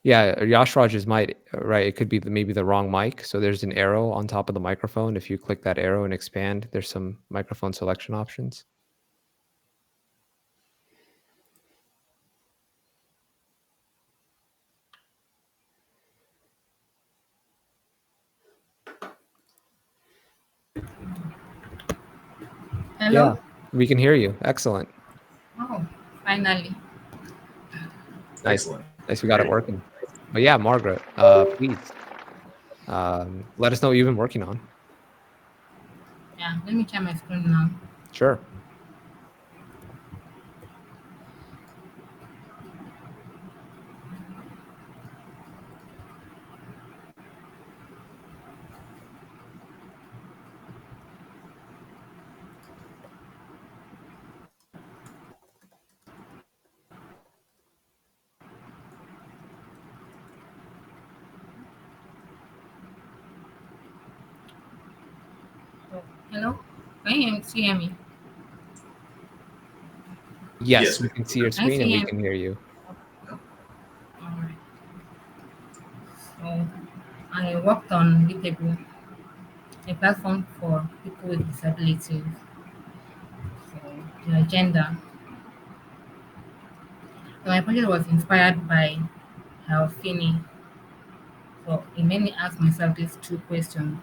Yeah, Yashraj might, right. It could be maybe the wrong mic. So there's an arrow on top of the microphone. If you click that arrow and expand, there's some microphone selection options. Hello? Yeah, we can hear you. Excellent. Oh, finally. Nice. Nice, we got it working. But yeah, Margaret, please let us know what you've been working on. Yeah, let me share my screen now. Sure. Oh, hello? Can you hear me? Yes, we can see your screen and we him. can hear you. Alright. So I worked on BitAble, a platform for people with disabilities. So the agenda. So my project was inspired by Finney. So it made me ask myself these two questions.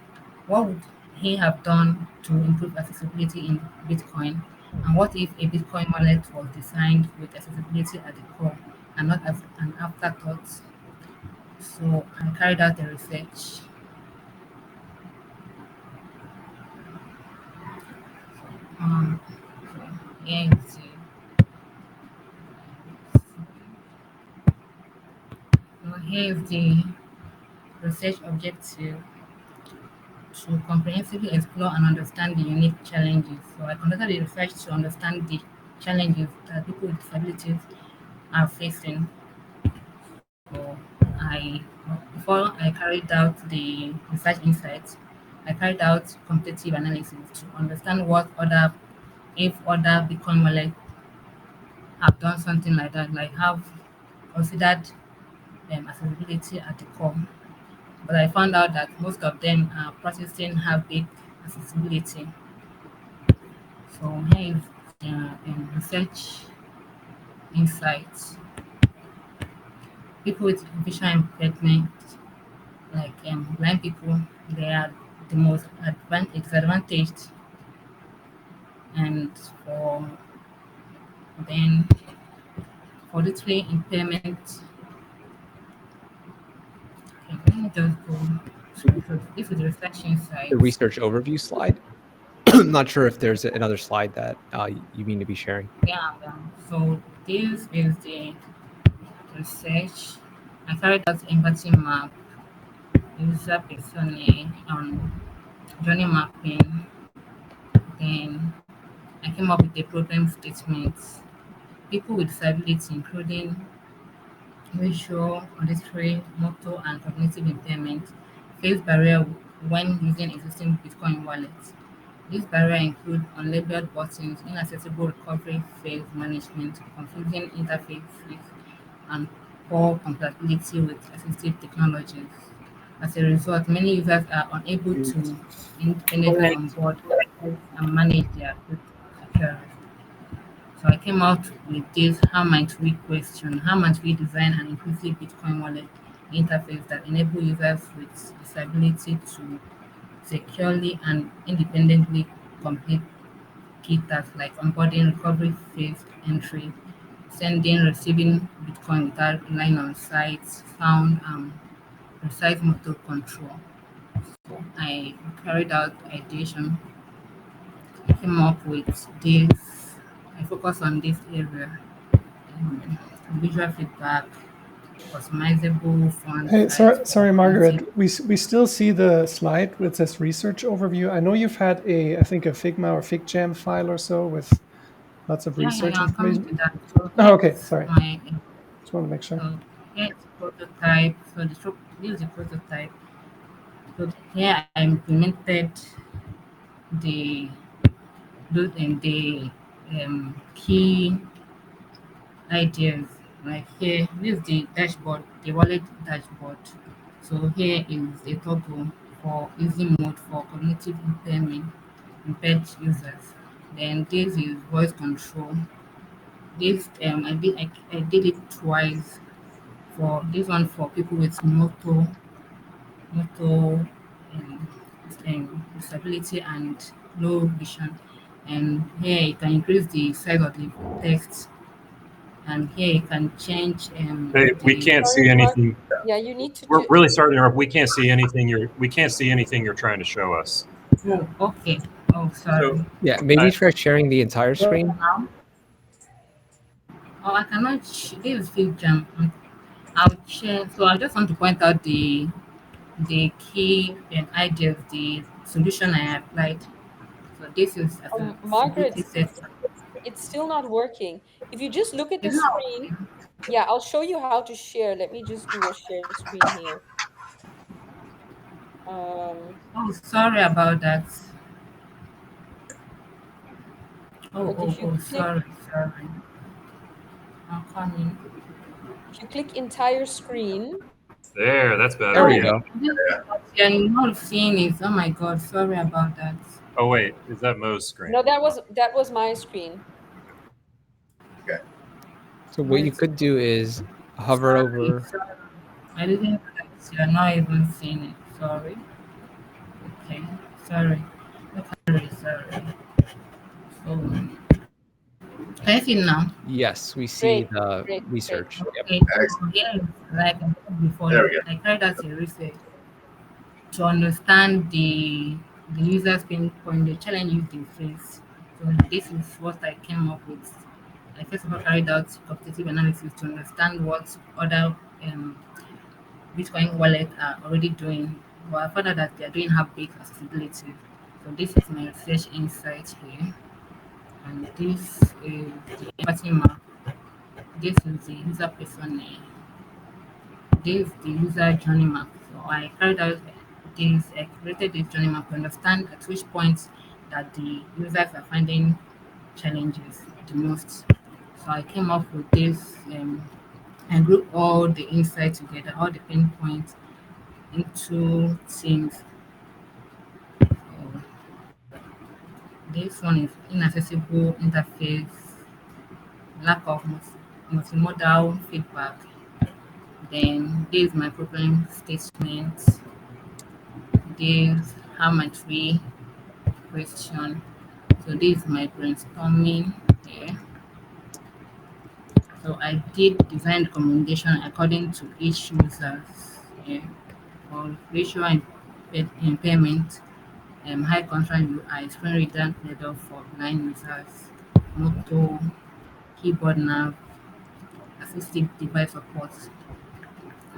What would he have done to improve accessibility in Bitcoin? And what if a Bitcoin wallet was designed with accessibility at the core and not as an afterthought? So I carried out the research. So here is the research objective to comprehensively explore and understand the unique challenges. So I conducted the research to understand the challenges that people with disabilities are facing. So before I carried out the research insights, I carried out competitive analysis to understand if other Bitcoin wallets have done something like that, like have considered accessibility at the core. But I found out that most of them are practicing half-baked accessibility. So here is research insights. People with visual impairment, like blind people, they are the most disadvantaged. And for then for auditory impairment, okay, let me just go. So this is the research The insights. research overview slide. I'm not sure if there's another slide that you mean to be sharing. Yeah. So this is the research. I carried out empathy map, user persona on journey mapping. Then I came up with the problem statements. People with disability, including visual, auditory, motor, and cognitive impairment, face barrier when using existing Bitcoin wallets. These barriers include unlabeled buttons, inaccessible recovery phase management, confusing interfaces, and poor compatibility with assistive technologies. As a result, many users are unable to independently onboard and manage their crypto. So I came out with this how might we question, how might we design an inclusive Bitcoin wallet interface that enable users with disability to securely and independently complete key tasks like onboarding, recovery phase entry, sending, receiving Bitcoin without relying on sites, found, precise motor control. So I carried out ideation. I came up with this. I focus on this area. Visual feedback, customizable font Hey, size for sorry, creative. Margaret. We still see the slide with this research overview. I know you've had I think a Figma or FigJam file or so with lots of research I'm coming to information. that. So Oh, okay, here's sorry. my Just want to make sure. so here's prototype. So this is the prototype. So here I implemented the the key ideas. Like here, this is the dashboard, the wallet dashboard. So here is a toggle for easy mode for cognitive impairment impaired users. Then this is voice control. This I did it twice for this one for people with motor disability and low vision. And here you can increase the size of the text, and here you can change Hey, we the. can't Sorry, see Mark. anything. Yeah, you need to We're do. really sorry to interrupt. We can't see anything you're trying to show us. Oh, okay. Oh, So sorry. Yeah, maybe I, try sharing the entire screen. Now, oh, I cannot. This is field jam. I'll share. So I just want to point out the key ideas, the solution I applied. So this is Margaret, accessibility test. it's still not working. If you just look at the It's not screen, working. yeah, I'll show you how to share. Let me just do a shared screen here. Oh, sorry about that. But if you click, Sorry. I'm coming. if you click entire screen, there, that's better. There we Oh, Yeah. go. you're not seeing it. Oh my God. Sorry about that. Oh wait, is that Mo's screen? no, that was my screen. So what you Wait. could do is hover over. Sorry. I didn't realize you're not even seeing it. Sorry. Okay. Sorry. Sorry. So, can you see it now? Yes, we see Great, the great, great. research. Yep. Okay. So, yes, like I said before, I carried out a research to understand the user's pain point, the challenges they face. So this is what I came up with. I first of all carried out quantitative analysis to understand what other Bitcoin wallets are already doing. But I found out that they are doing half-baked accessibility. So this is my research insight here. And this is the empathy map. this is the user persona. This is the user journey map. So I carried out this, I created this journey map to understand at which points that the users are finding challenges the most. So I came up with this and grouped all the insights together, all the pain points into themes. So this one is inaccessible interface, lack of multimodal feedback. Then this is my problem statement. This how much we question. So this is my brainstorming here. So I did design recommendation according to each user's for visual impairment, high contrast UI, screen reader level for blind users, moto, keyboard nav, assistive device support.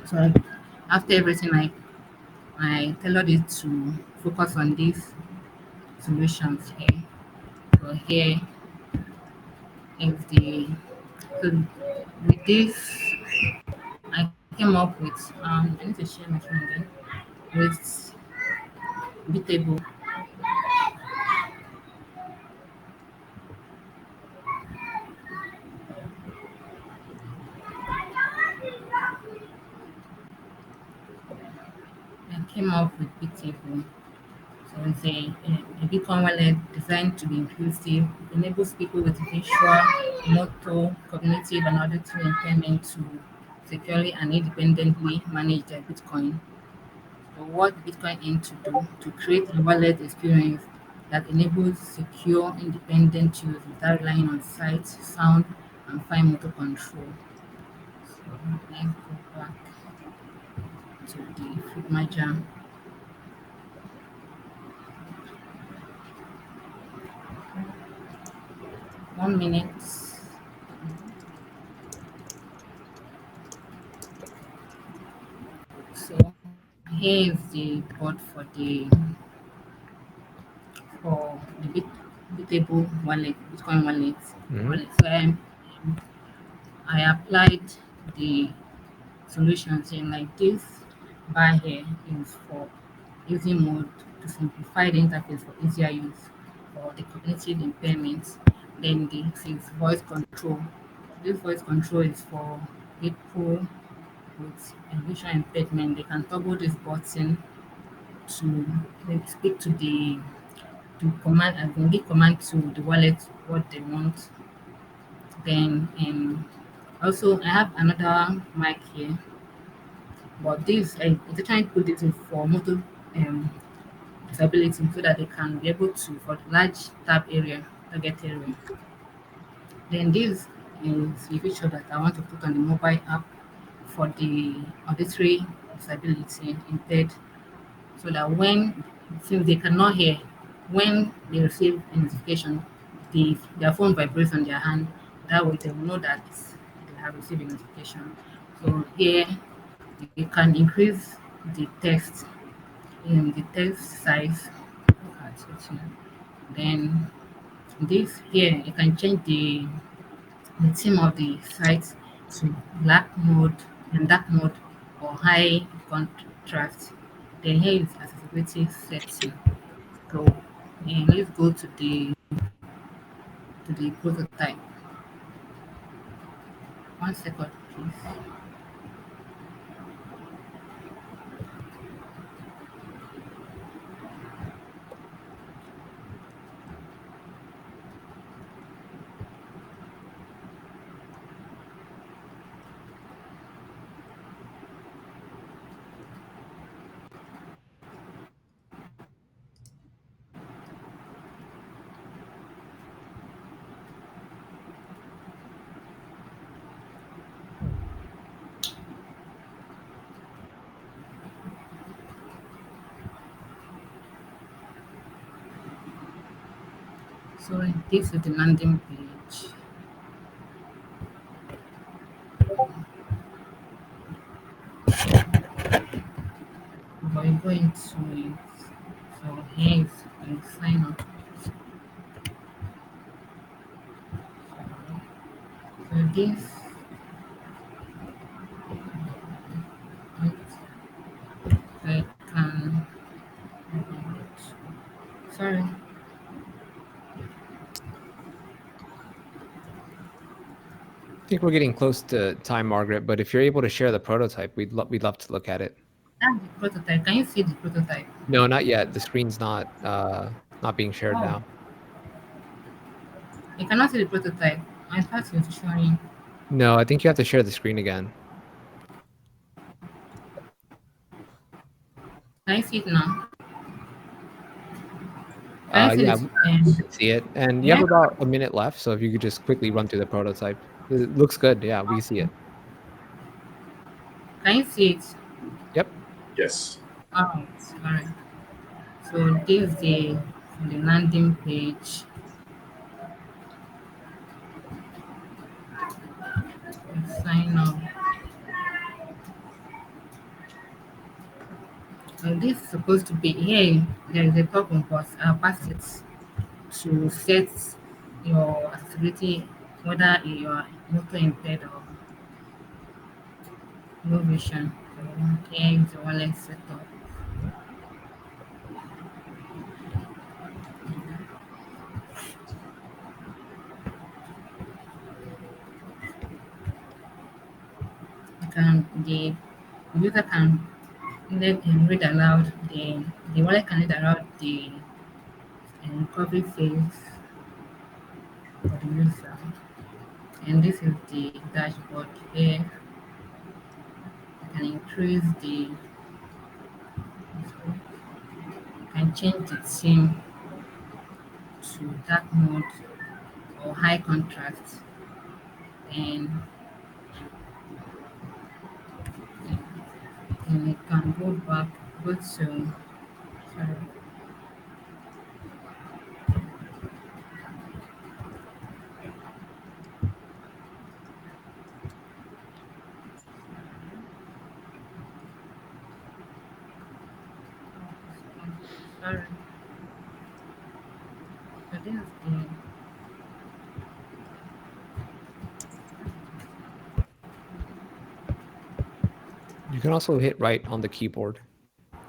So after everything, I tailored it to focus on these solutions here. So here is the so with this I came up with I need to share my screen again with BitAble. I came up with BitAble. So it's a Bitcoin wallet designed to be inclusive. It enables people with visual, motor, cognitive, and auditory impairment to securely and independently manage their Bitcoin. So what Bitcoin aims to do to create a wallet experience that enables secure, independent use without relying on sight, sound, and fine motor control. So let's go back to the Figma Jam. 1 minute. So here is the board for the Bitable wallet, Bitcoin wallet. So I applied the solutions in like this. Bar here is for using mode to simplify the interface for easier use for the cognitive impairments. Then this is voice control. This voice control is for people with a visual impairment. They can toggle this button to speak to the to command and then give command to the wallet what they want. Then also I have another mic here, but this I trying to put this in for motor um, disability so that they can be able to for large tab area, target area. Then this is a feature that I want to put on the mobile app for the auditory disability impaired so that when since they cannot hear, when they receive a notification, their phone vibrates on their hand. That way they will know that they have received a notification. So here you can increase the text in the text size. Then this here you can change the theme of the site to black mode and dark mode or high contrast. Then here is accessibility setting. So let's go to the prototype. 1 second, please. So this is the landing page. We're going to it. So here is sign up. So this we're getting close to time, Margaret. But if you're able to share the prototype, we'd love to look at it. That's the prototype. Can you see the prototype? No, not yet. The screen's not being shared Oh. now. You cannot see the prototype. I thought you were showing. No, I think you have to share the screen again. Can you see it now? Can you see Yeah, this? you can see it. And you have about a minute left, so if you could just quickly run through the prototype. It looks good. Yeah, we can see it. Can you see it? Yep. Yes. All right. So this is the landing page. Sign up. And this is supposed to be here. There is a problem, but I'll pass it to set your accessibility, whether you are motor impaired or low vision. So here is the wallet setup. The user can read aloud the wallet can read aloud the recovery phase for the user. And this is the dashboard here. You can increase you can change the theme to dark mode or high contrast, and you can go to sorry. Sorry. So this is the You can also hit right on the keyboard.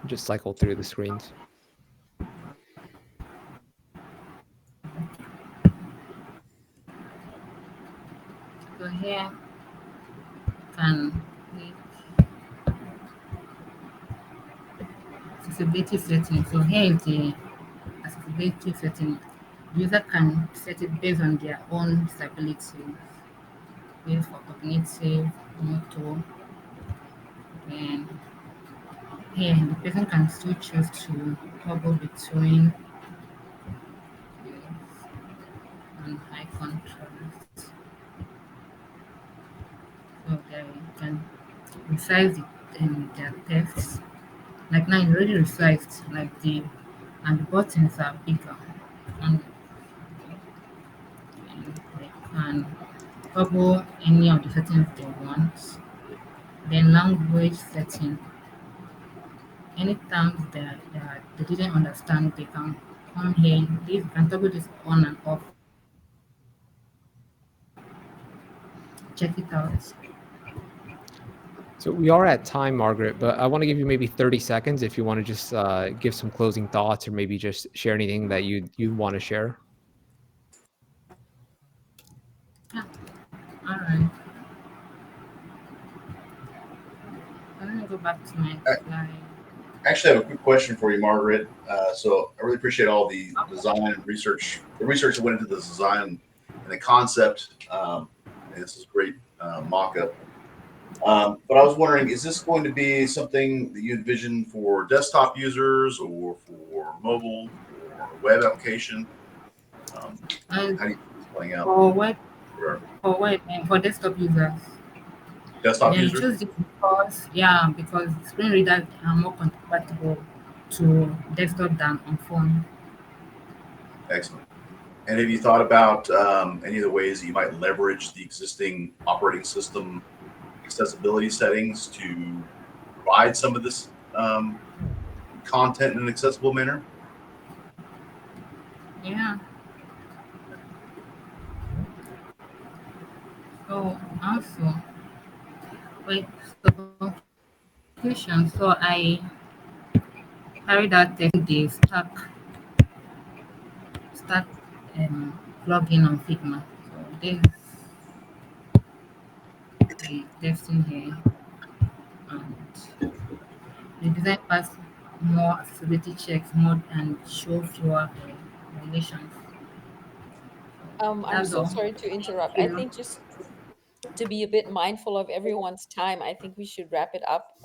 Just cycle through the screens. so here can accessibility setting. So here is the accessibility setting. User can set it based on their own disability, based for cognitive, motor, and here the person can still choose to toggle between and high contrast. So there you can resize their text. Like now it's already resized, and the buttons are bigger. And they can toggle any of the settings they want. Then language setting. Any terms that they didn't understand, they can come here. You can toggle this on and off. Check it out. So we are at time, Margaret, but I want to give you maybe 30 seconds if you want to just give some closing thoughts or maybe just share anything that you want to share. Yeah. All right. Let me go back to my slide. Actually, I have a quick question for you, Margaret. So I really appreciate all the design and research, the research that went into this design and the concept. And this is a great mock-up. But I was wondering, is this going to be something that you envision for desktop users or for mobile or web application? How do you think it's playing out? For desktop users. Desktop Yeah, users? choose it because screen readers are more compatible to desktop than on phone. Excellent. And have you thought about any of the ways that you might leverage the existing operating system accessibility settings to provide some of this content in an accessible manner? Yeah. So also, conclusion. So I carried out 30 days start plugin on Figma. So this the left in here, and the design pass more accessibility checks mode and show fewer violations. I'm That's so all. sorry to interrupt. I Yeah. think just to be a bit mindful of everyone's time, I think we should wrap it up.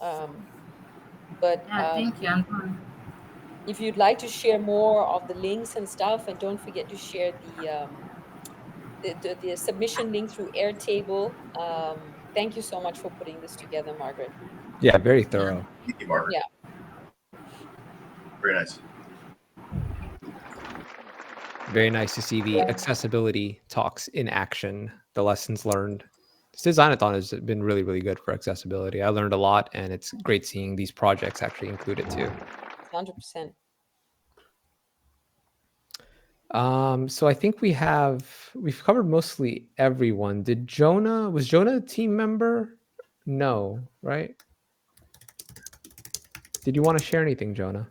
But Yeah, thank you. I'm done. if you'd like to share more of the links and stuff, and don't forget to share the submission link through Airtable. Thank you so much for putting this together, Margaret. Yeah, very thorough. Thank you, Margaret. Yeah. Very nice. Very nice to see the accessibility talks in action, the lessons learned. This Designathon has been really, really good for accessibility. I learned a lot, and it's great seeing these projects actually included too. 100%. So I think we've covered mostly everyone. Was Jonah a team member? No, right? Did you want to share anything, Jonah?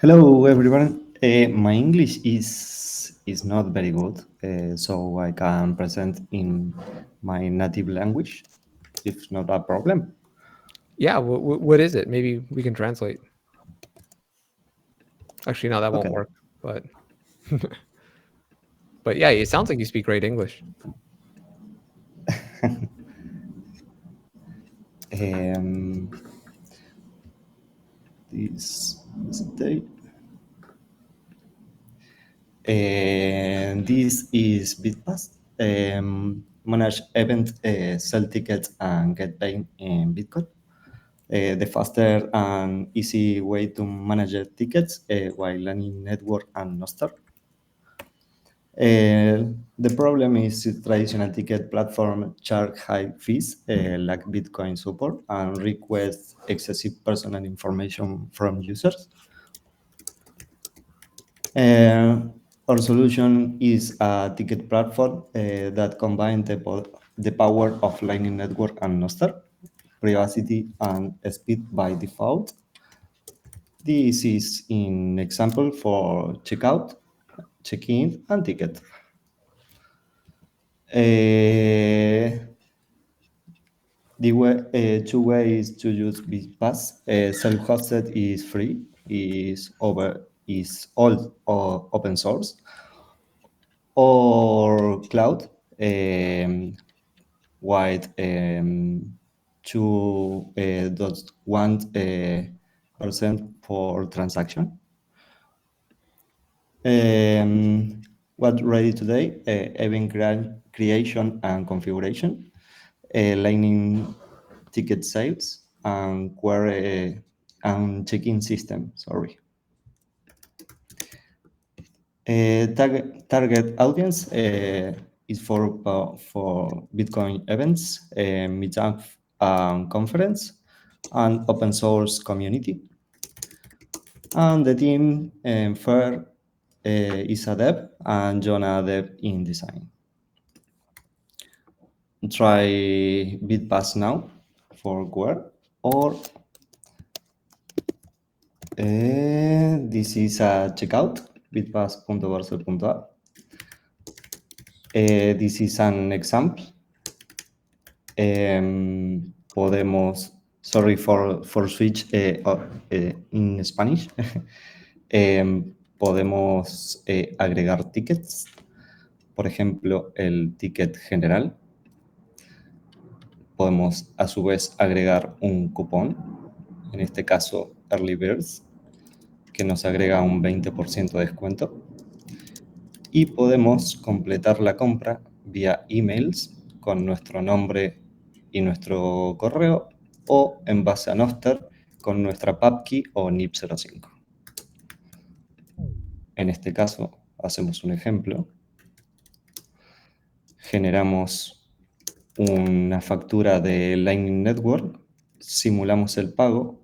Hello, everyone. My English is not very good, so I can present in my native language. It's not a problem. Yeah, what is it? Maybe we can translate. Actually, no, that won't work. But but yeah, it sounds like you speak great English. This is BitPass. Manage event, sell tickets, and get paid in Bitcoin. The faster and easy way to manage tickets while learning network and Nostr. The problem is traditional ticket platform charge high fees like Bitcoin support and request excessive personal information from users. Our solution is a ticket platform that combines the power of Lightning Network and Nostr, privacy and speed by default. This is an example for checkout, check-in, and ticket. The two ways to use BitPass. Self-hosted is free, is all open source, or cloud, with 2.1% per transaction. What's ready today? Event creation and configuration, Lightning ticket sales, and query and check-in system. Sorry. Target audience is for Bitcoin events, meetup, conference, and open source community. And the team Fair is a dev, and Jonah dev in design. Try BitPass now for Queer, or this is a checkout, bitpass.barcel.app. This is an example. Podemos, sorry for switch in Spanish. Podemos agregar tickets, por ejemplo, el ticket general. Podemos a su vez agregar un cupón, en este caso Early Birds, que nos agrega un 20% de descuento. Y podemos completar la compra vía emails con nuestro nombre y nuestro correo, o en base a Nostr con nuestra PubKey o NIP05. En este caso, hacemos un ejemplo. Generamos una factura de Lightning Network, simulamos el pago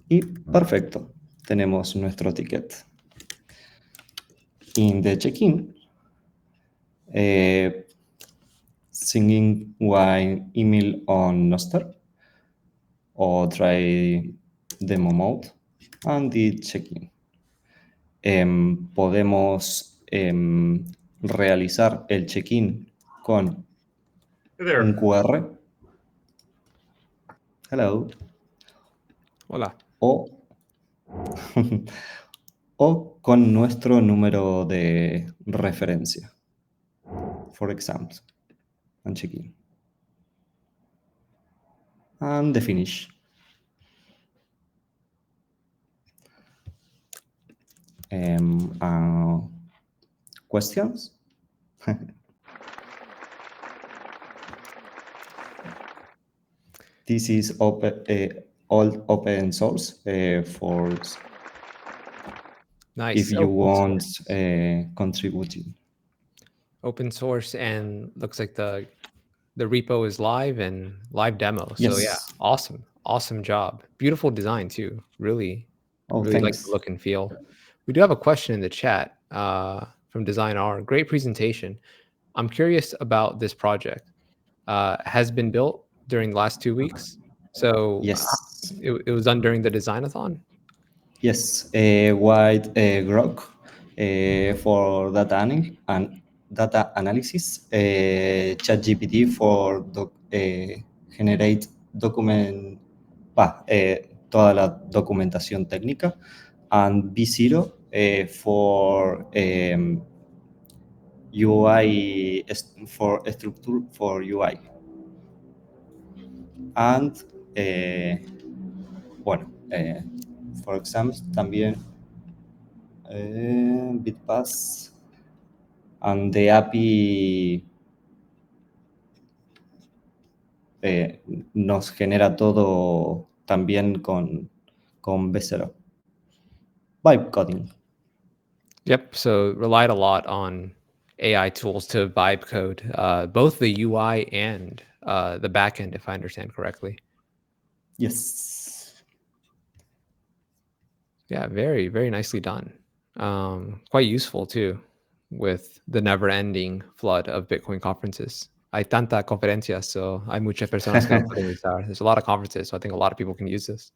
y perfecto, tenemos nuestro ticket. In the check-in, singing one email on Nostr, or try demo mode, and the check-in. Podemos realizar el check-in con Hey there. un QR. Hello. Hola. O con nuestro número de referencia. For example, and check-in. And the finish. Questions? This is open, all open source for Nice. if you want contributing. Open source, and looks like the repo is live and live demo. So yeah, Yes. awesome job. Beautiful design too. Really like Thanks. the look and feel. We do have a question in the chat from Design R. Great presentation. I'm curious about this project. Has been built during the last 2 weeks. So Yes. it was done during the Designathon. Yes, white Grok for data analysis, ChatGPT for generate document, toda la documentación técnica, and B0 for UI, for structure for UI. And, for example, también BitPass and the API nos genera todo también con B0. Vibe coding. Yep. So relied a lot on AI tools to vibe code both the UI and the backend, if I understand correctly. Yes. Yeah, very, very nicely done. Quite useful too, with the never-ending flood of Bitcoin conferences. Hay tanta conferencias, so hay muchas personas que lo pueden usar. There's a lot of conferences, so I think a lot of people can use this.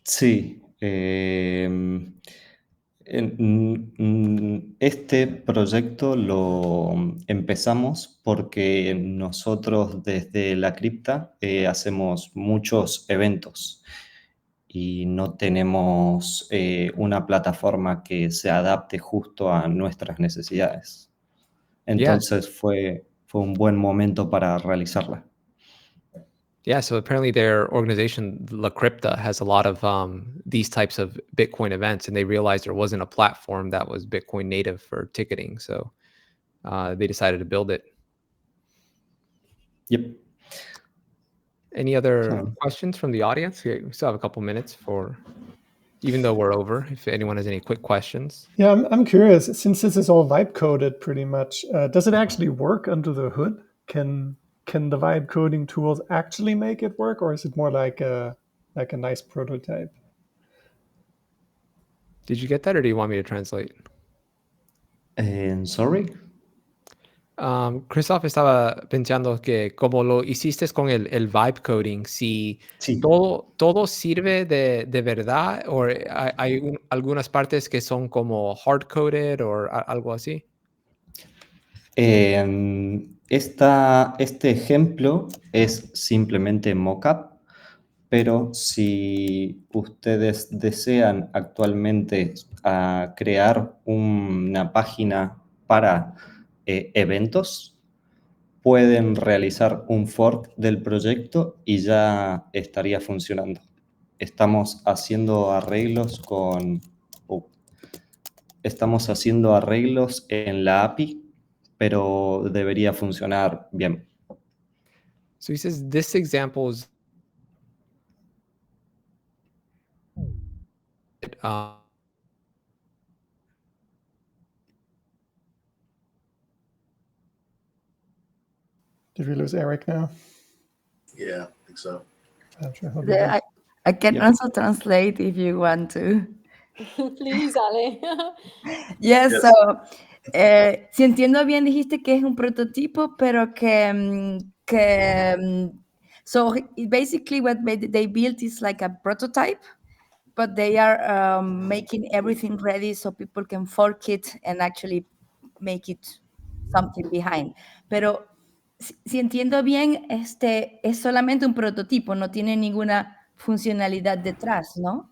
Sí. Este proyecto lo empezamos porque nosotros desde la cripta hacemos muchos eventos y no tenemos una plataforma que se adapte justo a nuestras necesidades. Entonces fue un buen momento para realizarla. Yeah, so apparently their organization, La Crypta, has a lot of these types of Bitcoin events, and they realized there wasn't a platform that was Bitcoin native for ticketing, so they decided to build it. Yep. Any other questions from the audience? We still have a couple minutes for, even though we're over, if anyone has any quick questions. Yeah, I'm curious, since this is all vibe coded pretty much, does it actually work under the hood? Can the vibe coding tools actually make it work, or is it more like a nice prototype? Did you get that, or do you want me to translate? Sorry? Christoph estaba pensando que como lo hiciste con el vibe coding, si todo sirve de verdad, o hay algunas partes que son como hard coded o algo así. Este ejemplo es simplemente mockup, pero si ustedes desean actualmente crear una página para eventos, pueden realizar un fork del proyecto y ya estaría funcionando. Estamos haciendo arreglos en la API, pero debería funcionar bien. So he says this example is Did we lose Eric now? Yeah, I think so. I'm sure he'll be back. I can also translate if you want to. Please, Ale. Yes, so, si entiendo bien, dijiste que es un prototipo, pero so basically what they built is like a prototype, but they are making everything ready so people can fork it and actually make it something behind. Pero si entiendo bien, es solamente un prototipo, no tiene ninguna funcionalidad detrás, ¿no?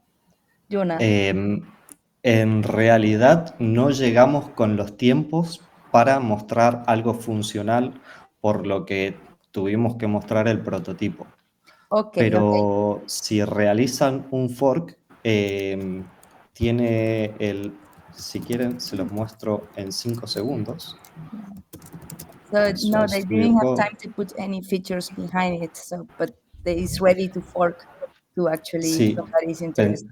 Jonah. En realidad no llegamos con los tiempos para mostrar algo funcional, por lo que tuvimos que mostrar el prototipo. Okay, Pero si realizan un fork, tiene si quieren, se los muestro en 5 segundos. So no, they Subir didn't have code. time to put any features behind it. So, but it's ready to fork to actually Sí, somebody's interested.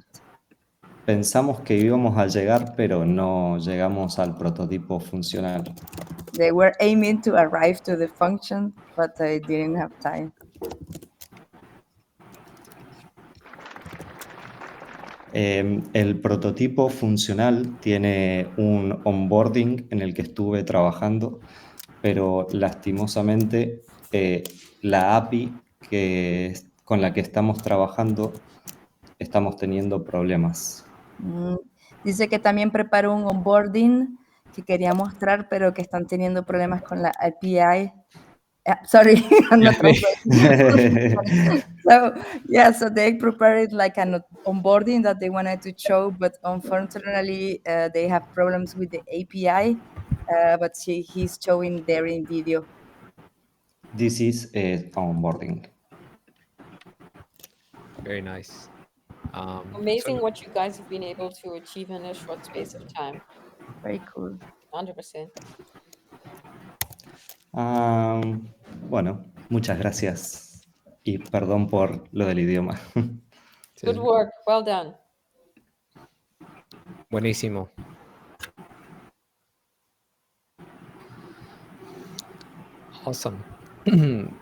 pensamos que íbamos a llegar, pero no llegamos al prototipo funcional. They were aiming to arrive to the function, but they didn't have time. El prototipo funcional tiene un onboarding en el que estuve trabajando, pero lastimosamente la API con la que estamos trabajando estamos teniendo problemas. Dice que también preparó un onboarding que quería mostrar, pero que están teniendo problemas con la API. Sorry, I'm not translating. So yeah, so they prepared like an onboarding that they wanted to show, but unfortunately they have problems with the API. But he's showing there in video. This is onboarding. Very nice. Amazing what you guys have been able to achieve in a short space of time. Very cool. 100%. Bueno, muchas gracias y perdón por lo del idioma. Good work. Well done. Buenísimo. Awesome.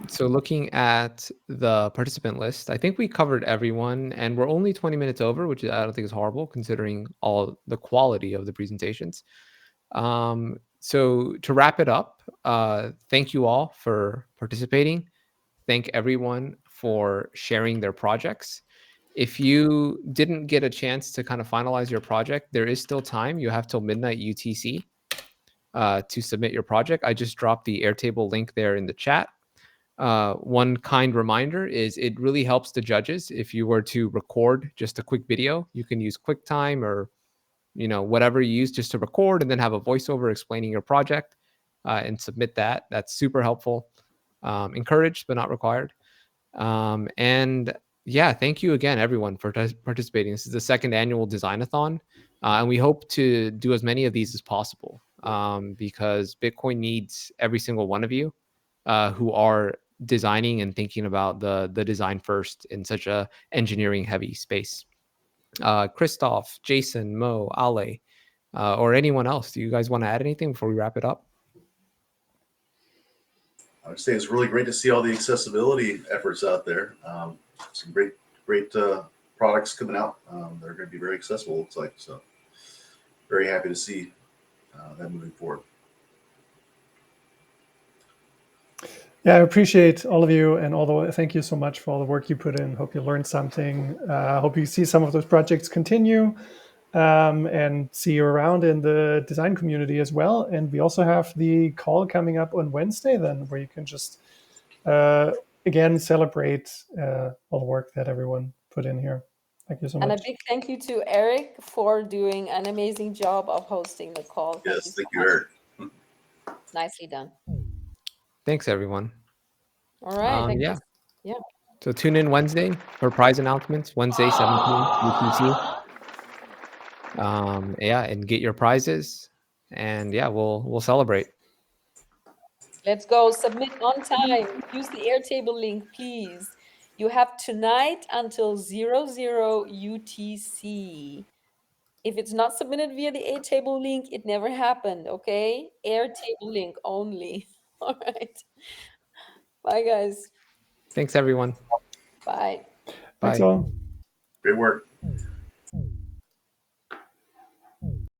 So looking at the participant list, I think we covered everyone, and we're only 20 minutes over, which I don't think is horrible considering all the quality of the presentations. So to wrap it up, thank you all for participating. Thank everyone for sharing their projects. If you didn't get a chance to kind of finalize your project, there is still time. You have till midnight UTC to submit your project. I just dropped the Airtable link there in the chat. One kind reminder is it really helps the judges. If you were to record just a quick video, you can use QuickTime or whatever you use just to record and then have a voiceover explaining your project and submit that. That's super helpful. Encouraged, but not required. And yeah, thank you again, everyone, for participating. This is the second annual Designathon, and we hope to do as many of these as possible because Bitcoin needs every single one of you who are designing and thinking about the design first in such a engineering heavy space. Christoph, Jason, Mo, Ale, or anyone else, do you guys want to add anything before we wrap it up? I would say it's really great to see all the accessibility efforts out there. Some great products coming out. They're going to be very accessible, looks like. So very happy to see that moving forward. Yeah, I appreciate all of you and thank you so much for all the work you put in. Hope you learned something. Hope you see some of those projects continue and see you around in the design community as well. And we also have the call coming up on Wednesday then, where you can just, again, celebrate all the work that everyone put in here. Thank you so much. And a big thank you to Eric for doing an amazing job of hosting the call. Yes, thank you, Eric. Nicely done. Thanks, everyone. All right. Yeah. Yeah. So tune in Wednesday for prize announcements, Wednesday, 7 p.m. UTC. Yeah, and get your prizes. And yeah, we'll celebrate. Let's go. Submit on time. Use the Airtable link, please. You have tonight until 00 UTC. If it's not submitted via the Airtable link, it never happened, okay? Airtable link only. All right. Bye, guys. Thanks, everyone. Bye. Thanks Bye. all. Great work.